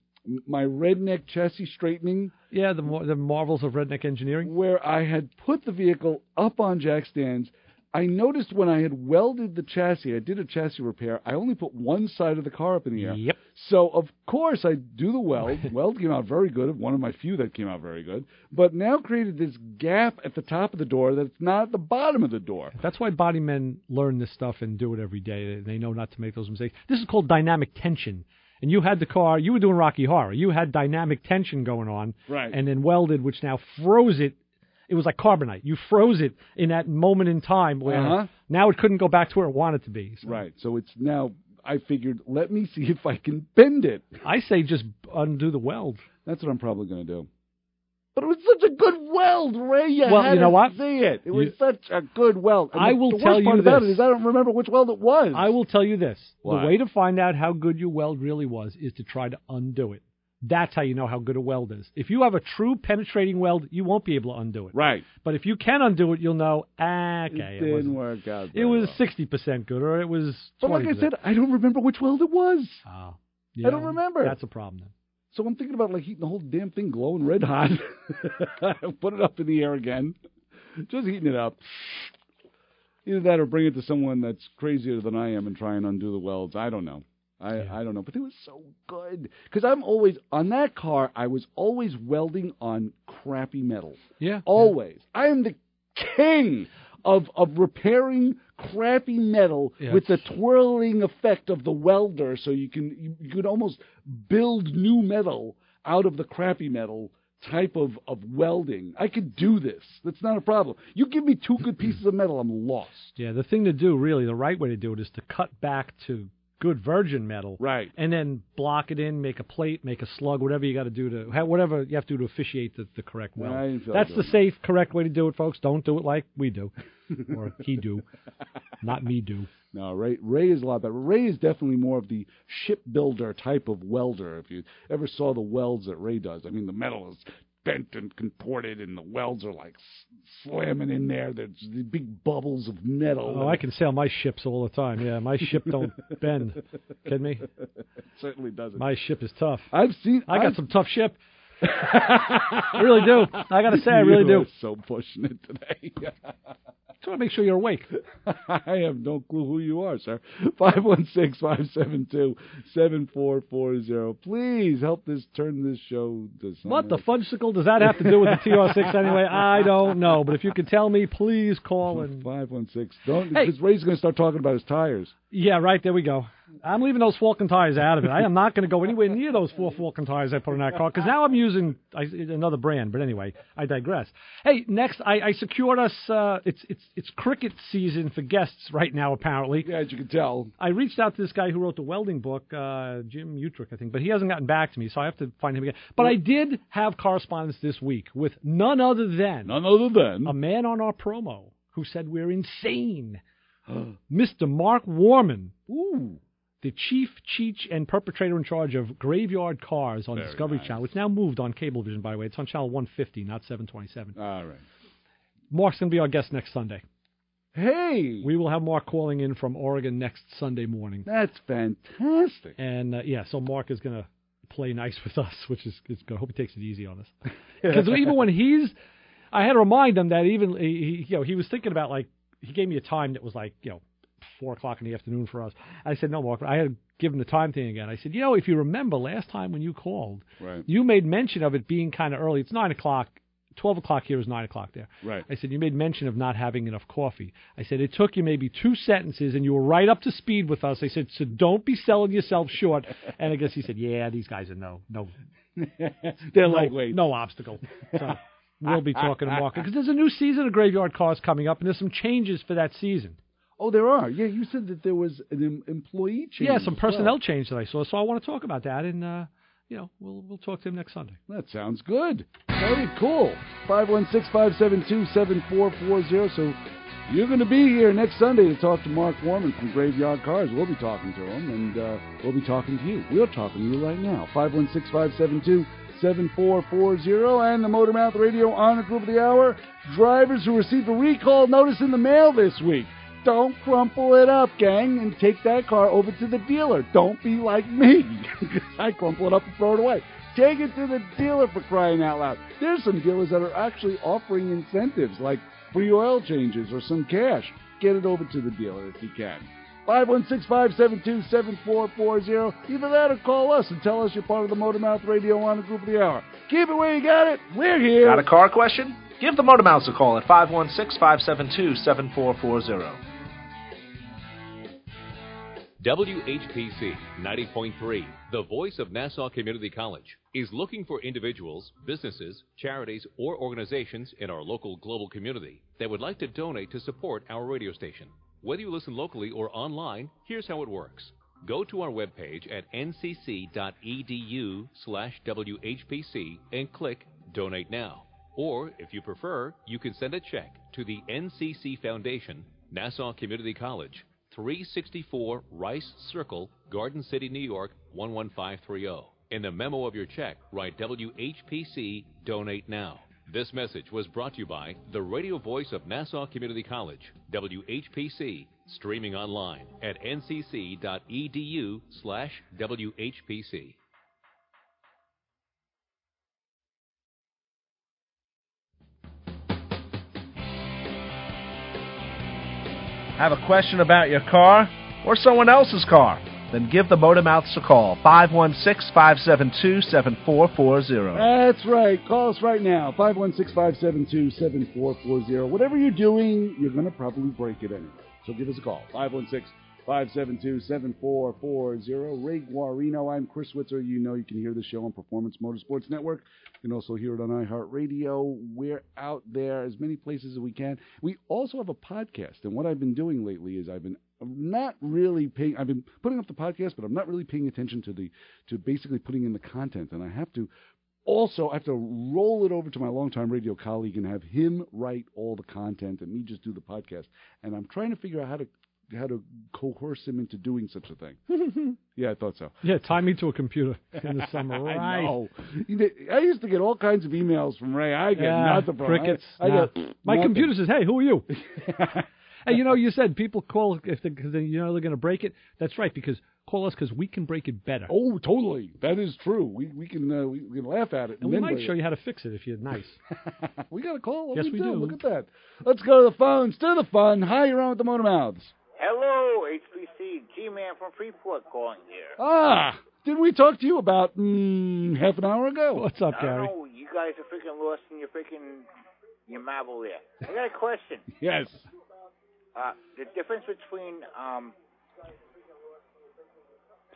my redneck chassis straightening. Yeah, the marvels of redneck engineering. Where I had put the vehicle up on jack stands, I noticed when I had welded the chassis, I did a chassis repair, I only put one side of the car up in the air. Yep. So, of course, I do the weld. Weld came out very good, one of my few that came out very good. But now created this gap at the top of the door that's not at the bottom of the door. That's why body men learn this stuff and do it every day. They know not to make those mistakes. This is called dynamic tension. And you had the car, you were doing Rocky Horror. You had dynamic tension going on. Right. And then welded, which now froze it. It was like carbonite. You froze it in that moment in time where now it couldn't go back to where it wanted to be. So. Right. So it's now, I figured, let me see if I can bend it. I say just undo the weld. That's what I'm probably going to do. But it was such a good weld, Ray. You know what? See it. It was such a good weld. And I will the tell worst you part this. about it is I don't remember which weld it was. I will tell you this. What? The way to find out how good your weld really was is to try to undo it. That's how you know how good a weld is. If you have a true penetrating weld, you won't be able to undo it. Right. But if you can undo it, you'll know, okay, it didn't work out. It was 60% good, or it was 20%. But like I said, I don't remember which weld it was. Oh, I don't remember. That's a problem then. So I'm thinking about heating the whole damn thing glowing red hot. Put it up in the air again. Just heating it up. Either that or bring it to someone that's crazier than I am and try and undo the welds. I don't know. I don't know. But it was so good. Because I'm always, on that car, I was always welding on crappy metal. Yeah. Always. Yeah. I am the king of repairing crappy metal with the twirling effect of the welder, so you could almost build new metal out of the crappy metal type of welding. I could do this. That's not a problem. You give me 2 good pieces of metal, I'm lost. Yeah, the thing to do, really, the right way to do it is to cut back to good virgin metal. Right. And then block it in, make a plate, make a slug, whatever you got to do whatever you have to do to officiate the correct weld. That's the safe, correct way to do it, folks. Don't do it like we do. Or he do. Not me do. No, Ray is a lot better. Ray is definitely more of the shipbuilder type of welder. If you ever saw the welds that Ray does, I mean, the metal is bent and contorted, and the welds are like slamming in there. There's the big bubbles of metal. Oh, I can sail my ships all the time. Yeah, my ship don't bend. Kidding me? It certainly doesn't. My ship is tough. I got some tough ship. I really do. I got to say, I really do. You're so pushing it today. Just want to make sure you're awake. I have no clue who you are, sir. 516-572-7440. Please help turn this show to something. What the fudgesicle does that have to do with the TR6 anyway? I don't know. But if you could tell me, please call. 516. Because Ray's going to start talking about his tires. Yeah, right. There we go. I'm leaving those Falcon tires out of it. I am not going to go anywhere near those 4 Falcon tires I put in that car, because now I'm using another brand. But anyway, I digress. Hey, next, I secured us, it's cricket season for guests right now, apparently. Yeah, as you can tell. I reached out to this guy who wrote the welding book, Jim Utrick, I think, but he hasn't gotten back to me, so I have to find him again. But I did have correspondence this week with none other than a man on our promo who said we're insane. Mr. Mark Warman. Ooh. The chief cheech and perpetrator in charge of Graveyard Cars on Discovery Channel, which now moved on Cablevision, by the way. It's on Channel 150, not 727. All right. Mark's going to be our guest next Sunday. Hey! We will have Mark calling in from Oregon next Sunday morning. That's fantastic. And, so Mark is going to play nice with us, which is good. I hope he takes it easy on us. Because even when I had to remind him that even, he was thinking about, he gave me a time that was 4 o'clock in the afternoon for us. I said, no, Mark, I had given the time thing again. I said, if you remember last time when you called, you made mention of it being kind of early. It's 9 o'clock. 12 o'clock here is 9 o'clock there. Right. I said, you made mention of not having enough coffee. I said, it took you maybe 2 sentences, and you were right up to speed with us. I said, so don't be selling yourself short. And I guess he said, yeah, these guys are no. They're lightweight. No obstacle. So we'll be talking to Mark. Because there's a new season of Graveyard Cars coming up, and there's some changes for that season. Oh, there are. Yeah, you said that there was an employee change. Yeah, some personnel change that I saw. So I want to talk about that, and we'll talk to him next Sunday. That sounds good. Very cool. 516-572-7440. So You're going to be here next Sunday to talk to Mark Warman from Graveyard Cars. We'll be talking to him, and we'll be talking to you. We're talking to you right now. 516-572-7440 and the Motormouth Radio Honor Group of the Hour. Drivers who received a recall notice in the mail this week. Don't crumple it up, gang, and take that car over to the dealer. Don't be like me, because I crumple it up and throw it away. Take it to the dealer, for crying out loud. There's some dealers that are actually offering incentives, like free oil changes or some cash. Get it over to the dealer if you can. 516-572-7440. Either that or call us and tell us you're part of the Motormouth Radio Honor Group of the Hour. Keep it where you got it. We're here. Got a car question? Give the Motormouths a call at 516-572-7440. WHPC 90.3, the voice of Nassau Community College, is looking for individuals, businesses, charities, or organizations in our local global community that would like to donate to support our radio station. Whether you listen locally or online, here's how it works. Go to our webpage at ncc.edu/WHPC and click Donate Now. Or, if you prefer, you can send a check to the NCC Foundation, Nassau Community College, 364 Rice Circle, Garden City, New York, 11530. In the memo of your check, write WHPC Donate Now. This message was brought to you by the radio voice of Nassau Community College, WHPC, streaming online at ncc.edu/WHPC. Have a question about your car or someone else's car? Then give the Motormouths a call, 516-572-7440. That's right. Call us right now, 516-572-7440. Whatever you're doing, you're going to probably break it anyway. So give us a call, 516-572-7440. Ray Guarino, I'm Chris Switzer. You know you can hear the show on Performance Motorsports Network. You can also hear it on iHeartRadio. We're out there as many places as we can. We also have a podcast, and what I've been doing lately is I've been putting up the podcast, but I'm not really paying attention to basically putting in the content, and I have to roll it over to my longtime radio colleague and have him write all the content and me just do the podcast. And I'm trying to figure out how to coerce him into doing such a thing. Yeah, I thought so. Yeah, tie me to a computer in the summer. Right. I know. I used to get all kinds of emails from Ray. I get nothing from crickets. My nothing. computer says, "Hey, who are you?" Hey, you said people call because they're going to break it. That's right, because call us because we can break it better. Oh, totally. That is true. We can laugh at it. And we might show you how to fix it if you're nice. We got a call. Yes, we do. Look at that. Let's go to the phones. To the fun. Hi, you're on with the Motormouths. Hello, HPC. G-Man from Freeport calling here. Didn't we talk to you about half an hour ago? What's up, Gary? No, you guys are freaking lost in your marble there. I got a question. Yes. The difference between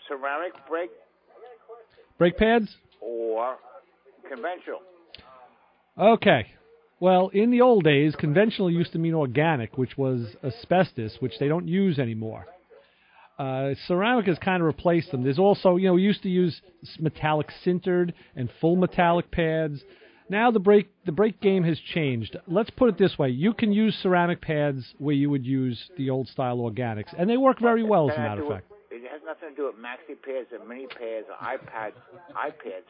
ceramic brake pads or conventional. Okay. Well, in the old days, conventional used to mean organic, which was asbestos, which they don't use anymore. Ceramic has kind of replaced them. There's also, we used to use metallic sintered and full metallic pads. Now the brake game has changed. Let's put it this way. You can use ceramic pads where you would use the old-style organics, and they work very well, as a matter of fact. It has nothing to do with maxi pads or mini pads or iPads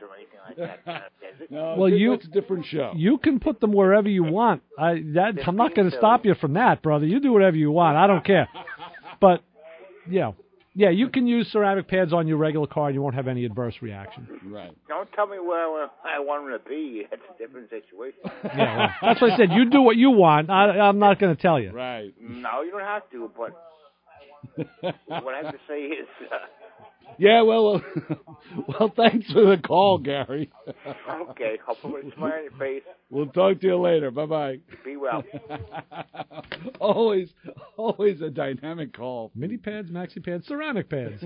or anything like that. Does it? No, it's a different show. You can put them wherever you want. I'm not going to stop you from that, brother. You do whatever you want. I don't care. But, yeah, you can use ceramic pads on your regular car and you won't have any adverse reaction. Right. Don't tell me where I want them to be. That's a different situation. Yeah, well, that's what I said. You do what you want. I'm not going to tell you. Right. No, you don't have to, but what I have to say is... yeah, well, thanks for the call, Gary. Okay, I'll put a smile on your face. We'll talk to you later. Bye-bye. Be well. Always a dynamic call. Mini pads, maxi pads, ceramic pads.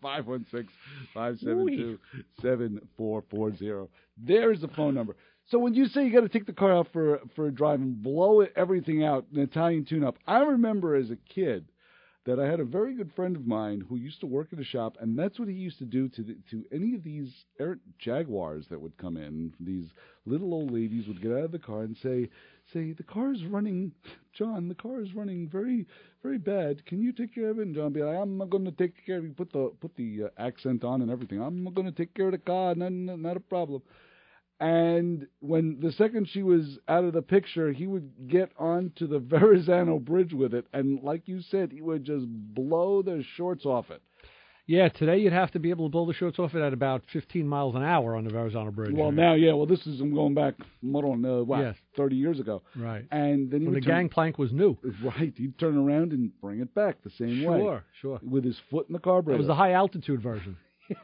516-572-7440. There's the phone number. So when you say you got to take the car out for a drive and blow everything out, an Italian tune-up, I remember as a kid, that I had a very good friend of mine who used to work at a shop, and that's what he used to do to any of these errant Jaguars that would come in. These little old ladies would get out of the car and say, the car is running, John, the car is running very, very bad. Can you take care of it? And John would be like, I'm going to take care of it. Put the accent on and everything. I'm going to take care of the car, not a problem. And when the second she was out of the picture, he would get onto the Verrazano Bridge with it, and like you said, he would just blow the shorts off it. Yeah, today you'd have to be able to blow the shorts off it at about 15 miles an hour on the Verrazano Bridge. Well, now, I'm going back, 30 years ago. Right. And then when the gangplank was new. Right. He'd turn around and bring it back the same way. Sure. With his foot in the carburetor. It was the high-altitude version. He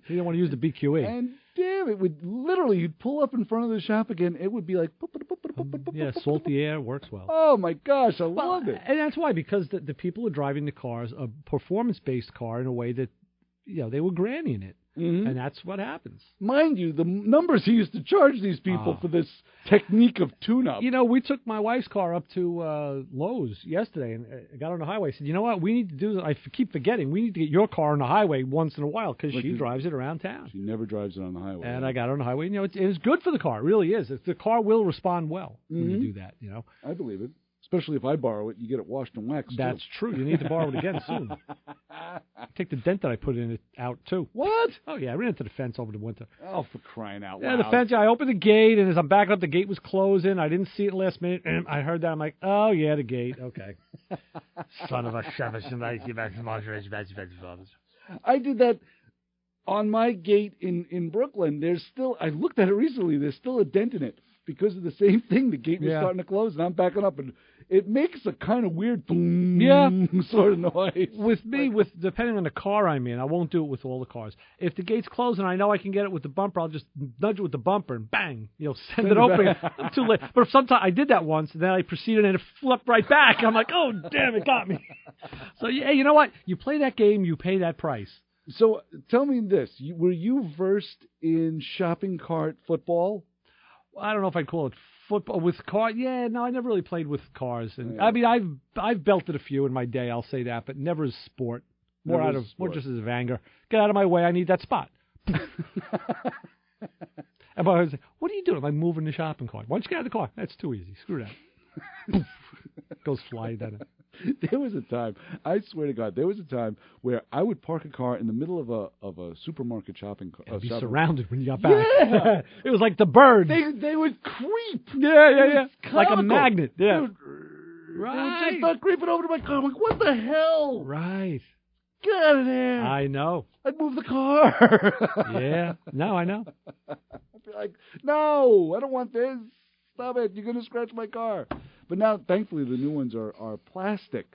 didn't want to use the BQE. And damn, it would literally, you'd pull up in front of the shop again, it would be like... Yeah, salty air works well. Oh, my gosh, I love it. And that's why, because the people are driving the cars, a performance-based car in a way that, they were grannying it. Mm-hmm. And that's what happens. Mind you, the numbers he used to charge these people for this technique of tune-up. We took my wife's car up to Lowe's yesterday and I got on the highway. I said, you know what, we need to do, I keep forgetting, we need to get your car on the highway once in a while because she drives it around town. She never drives it on the highway. And I got her on the highway. It's good for the car. It really is. The car will respond well when you do that, I believe it. Especially if I borrow it, you get it washed and waxed. That's true. You need to borrow it again soon. Take the dent that I put in it out, too. What? Oh, yeah. I ran into the fence over the winter. Oh, for crying out loud. Yeah, the fence. I opened the gate, and as I'm backing up, the gate was closing. I didn't see it last minute, and I heard that. I'm like, oh, yeah, the gate. Okay. Son of a I did that on my gate in Brooklyn. There's still, I looked at it recently, there's still a dent in it. Because of the same thing, the gate was starting to close, and I'm backing up, and it makes a kind of weird sort of noise. With me, depending on the car I'm in, I won't do it with all the cars. If the gate's closed and I know I can get it with the bumper, I'll just nudge it with the bumper and bang, send it open. I'm too late. But if sometimes I did that once, and then I proceeded and it flipped right back. I'm like, oh damn, it got me. So yeah, you know what? You play that game, you pay that price. So tell me this: were you versed in shopping cart football? I don't know if I'd call it football with cars. Yeah, no, I never really played with cars. And I mean, I've belted a few in my day, I'll say that, but never as sport. More just as of anger. Get out of my way, I need that spot. And I was like, what are you doing? I'm moving the shopping cart. Why don't you get out of the car? That's too easy. Screw that. Goes flying down it. There was a time, I swear to God, where I would park a car in the middle of a supermarket shopping cart. You'd be surrounded when you got back. Yeah. It was like the birds. They would creep. Yeah. Like a magnet. Yeah. Right. They would just start creeping over to my car. I'm like, what the hell? Right. Get out of there. I know. I'd move the car. Yeah. No, I know. I'd be like, no, I don't want this. Stop it. You're going to scratch my car. But now, thankfully, the new ones are plastic.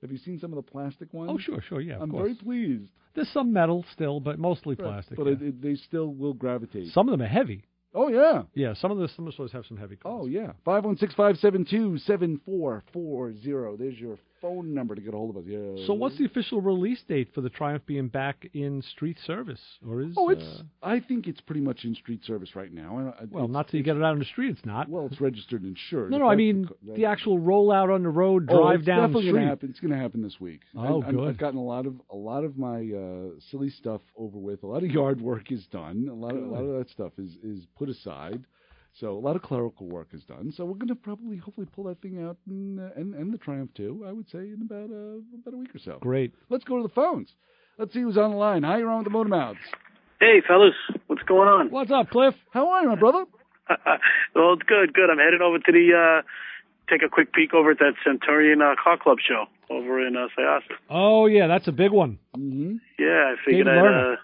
Have you seen some of the plastic ones? Oh, sure, yeah, I'm course. very pleased. There's some metal still, but mostly plastic. But they still will gravitate. Some of them are heavy. Oh, yeah. Yeah, some of the stores have some heavy cars. Oh, yeah. 516-572-7440. There's your phone number to get a hold of us. Yeah. So what's the official release date for the Triumph being back in street service? Or is I think it's pretty much in street service right now. Well, not till you get it out on the street, it's not. Well, it's registered and insured. No, I mean the actual rollout on the road, drive down the street. It's going to happen this week. Oh, good. I've gotten a lot of my silly stuff over with. A lot of yard work is done. A lot of that stuff is put aside. So a lot of clerical work is done. So we're going to hopefully pull that thing out and the Triumph too, I would say, in about a week or so. Great. Let's go to the phones. Let's see who's on the line. Hi, you're on with the Motor Mouths. Hey, fellas. What's going on? What's up, Cliff? How are you, my brother? Well, it's good. I'm headed over to take a quick peek over at that Centurion Car Club show over in Syosset. Oh, yeah, that's a big one. Mm-hmm. Yeah, I figured I'd...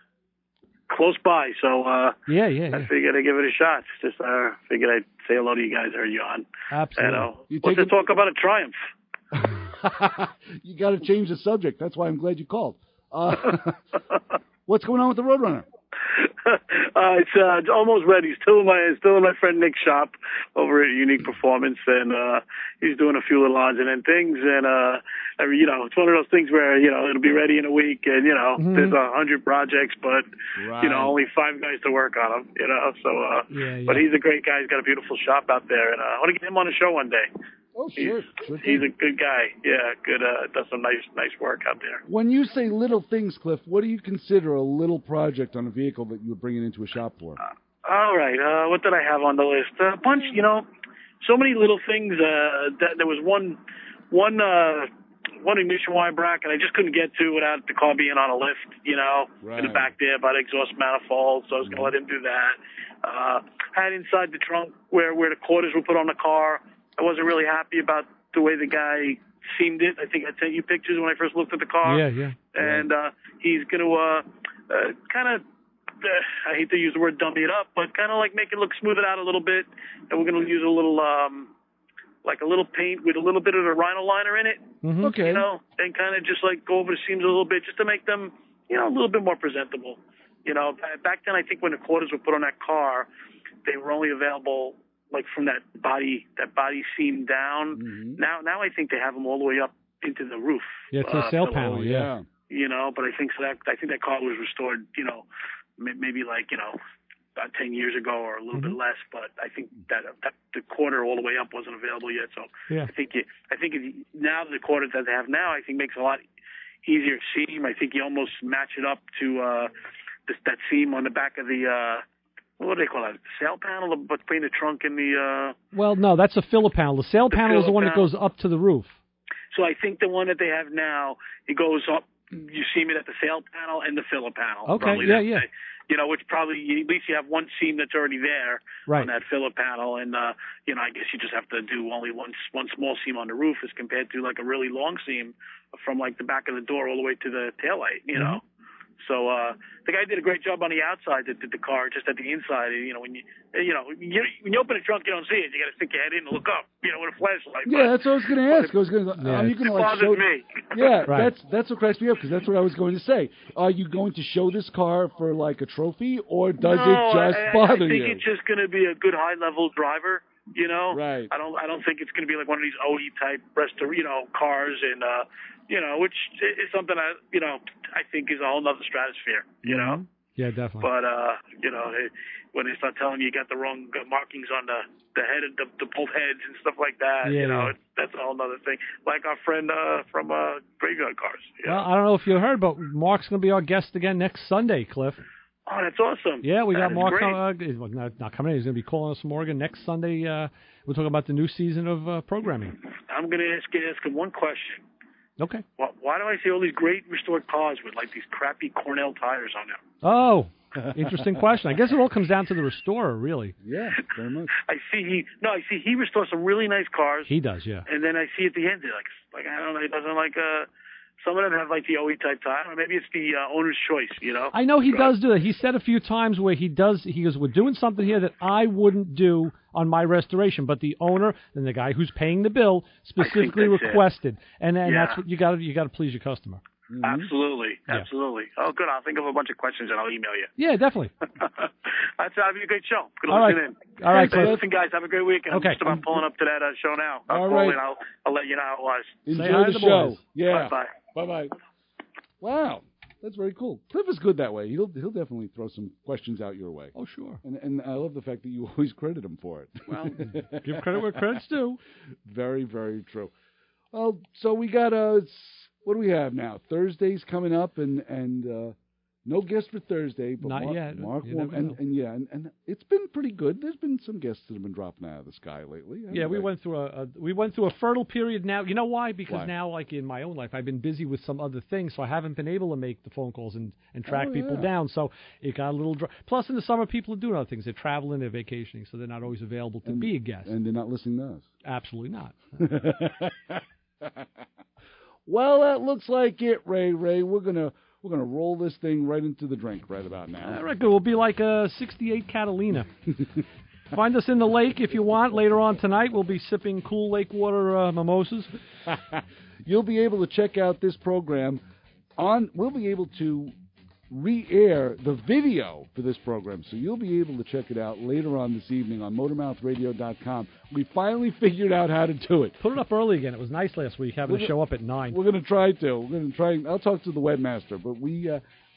close by, so I figured I'd give it a shot. Just figured I'd say hello to you guys. Heard you on. Absolutely. Let's just talk about a Triumph. You got to change the subject. That's why I'm glad you called. What's going on with the Roadrunner? It's almost ready. Still in my friend Nick's shop over at Unique Performance, and he's doing a few little odds and end things. And it's one of those things where it'll be ready in a week, and there's 100 projects, but only 5 guys to work on them. So, but he's a great guy. He's got a beautiful shop out there, and I want to get him on the show one day. Oh, sure. He's a good guy. Yeah, good. Does some nice work out there. When you say little things, Cliff, what do you consider a little project on a vehicle that you would bring it into a shop for? All right. What did I have on the list? A bunch. So many little things. There was one ignition wire bracket I just couldn't get to without the car being on a lift. In the back there by the exhaust manifold. So I was going to let him do that. Had inside the trunk where the quarters were put on the car. I wasn't really happy about the way the guy seamed it. I think I sent you pictures when I first looked at the car. Yeah. And he's going to kind of, I hate to use the word dummy it up, but kind of like make it look, smooth it out a little bit. And we're going to use a little, like a little paint with a little bit of the rhino liner in it. Mm-hmm. Okay. And kind of just like go over the seams a little bit just to make them, a little bit more presentable. Back then I think when the quarters were put on that car, they were only available like from that body seam down. Mm-hmm. Now I think they have them all the way up into the roof. Yeah, it's a sail panel. Yeah. But I think that car was restored. Maybe like about 10 years ago or a little bit less. But I think that the quarter all the way up wasn't available yet. So yeah. I think now the quarter that they have now, I think makes a lot easier seam. I think you almost match it up to that seam on the back of the. What do they call that? The sail panel between the trunk and the... Well, no, that's a filler panel. The sail panel is the one that goes up to the roof. So I think the one that they have now, it goes up, you see it at the sail panel and the filler panel. Okay, yeah. Which probably, at least you have one seam that's already there on that filler panel. And, I guess you just have to do only one small seam on the roof as compared to like a really long seam from like the back of the door all the way to the taillight, know. So the guy did a great job on the outside that did the car, just at the inside. When you open the trunk, you don't see it. You got to stick your head in and look up, with a flashlight. Yeah, that's what I was going to ask. Are you going to show me? Yeah, right. That's what cracks me up because that's what I was going to say. Are you going to show this car for like a trophy, or does it just bother you? I think it's just going to be a good high level driver. Right. I don't think it's going to be like one of these OE type cars and which is something I think is a whole nother stratosphere. Mm-hmm. Yeah, definitely. But when they start telling you got the wrong markings on the head and the both heads and stuff like that, that's a whole nother thing. Like our friend from Graveyard Cars. Well, I don't know if you heard, but Mark's going to be our guest again next Sunday, Cliff. Oh, that's awesome. Yeah, we got Mark not coming in. He's going to be calling us from Oregon next Sunday. We're talking about the new season of programming. I'm going to ask him one question. Okay. Why do I see all these great restored cars with like these crappy Cornell tires on them? Oh, interesting question. I guess it all comes down to the restorer, really. Yeah, very much. I see he restores some really nice cars. He does, yeah. And then I see at the end, like I don't know, he doesn't like some of them have like the OE type tire, or maybe it's the owner's choice, I know he does do that. He said a few times where he goes, we're doing something here that I wouldn't do on my restoration, but the owner and the guy who's paying the bill specifically requested, and that's what you got to please your customer. Mm-hmm. Absolutely. Oh, good. I'll think of a bunch of questions and I'll email you. Yeah, definitely. That's a great show. Good to All listen in. All right, listen, guys. Have a great weekend. Okay. I'm just about pulling up to that show now. All right. And I'll let you know how it was. Enjoy the show. Boys. Yeah. Bye-bye. Wow. That's very cool. Cliff is good that way. He'll definitely throw some questions out your way. Oh, sure. And I love the fact that you always credit him for it. Well, give credit where credit's due. Very, very true. Well, so we got what do we have now? Thursday's coming up, and no guest for Thursday. But Not yet. Mark and it's been pretty good. There's been some guests that have been dropping out of the sky lately. Yeah, we went through a fertile period now. You know why? Because now, like in my own life, I've been busy with some other things, so I haven't been able to make the phone calls and track people down. So it got a little dry. Plus, in the summer, people are doing other things. They're traveling, they're vacationing, so they're not always available to be a guest. And they're not listening to us. Absolutely not. Well, that looks like it, Ray. We're gonna roll this thing right into the drink right about now. I reckon it will be like a '68 Catalina. Find us in the lake if you want. Later on tonight, we'll be sipping cool lake water mimosas. You'll be able to check out this program we'll be able to re-air the video for this program, so you'll be able to check it out later on this evening on motormouthradio.com. We finally figured out how to do it. Put it up early again. It was nice last week having to show up at 9. We're going to try to. We're going to try. I'll talk to the webmaster, but we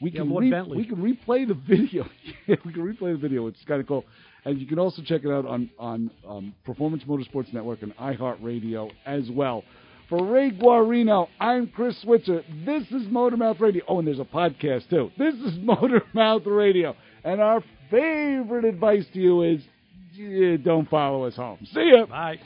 can replay the video. We can replay the video. It's kind of cool. And you can also check it out on Performance Motorsports Network and iHeartRadio as well. For Ray Guarino, I'm Chris Switzer. This is Motormouth Radio. Oh, and there's a podcast, too. This is Motormouth Radio. And our favorite advice to you is, don't follow us home. See ya. Bye.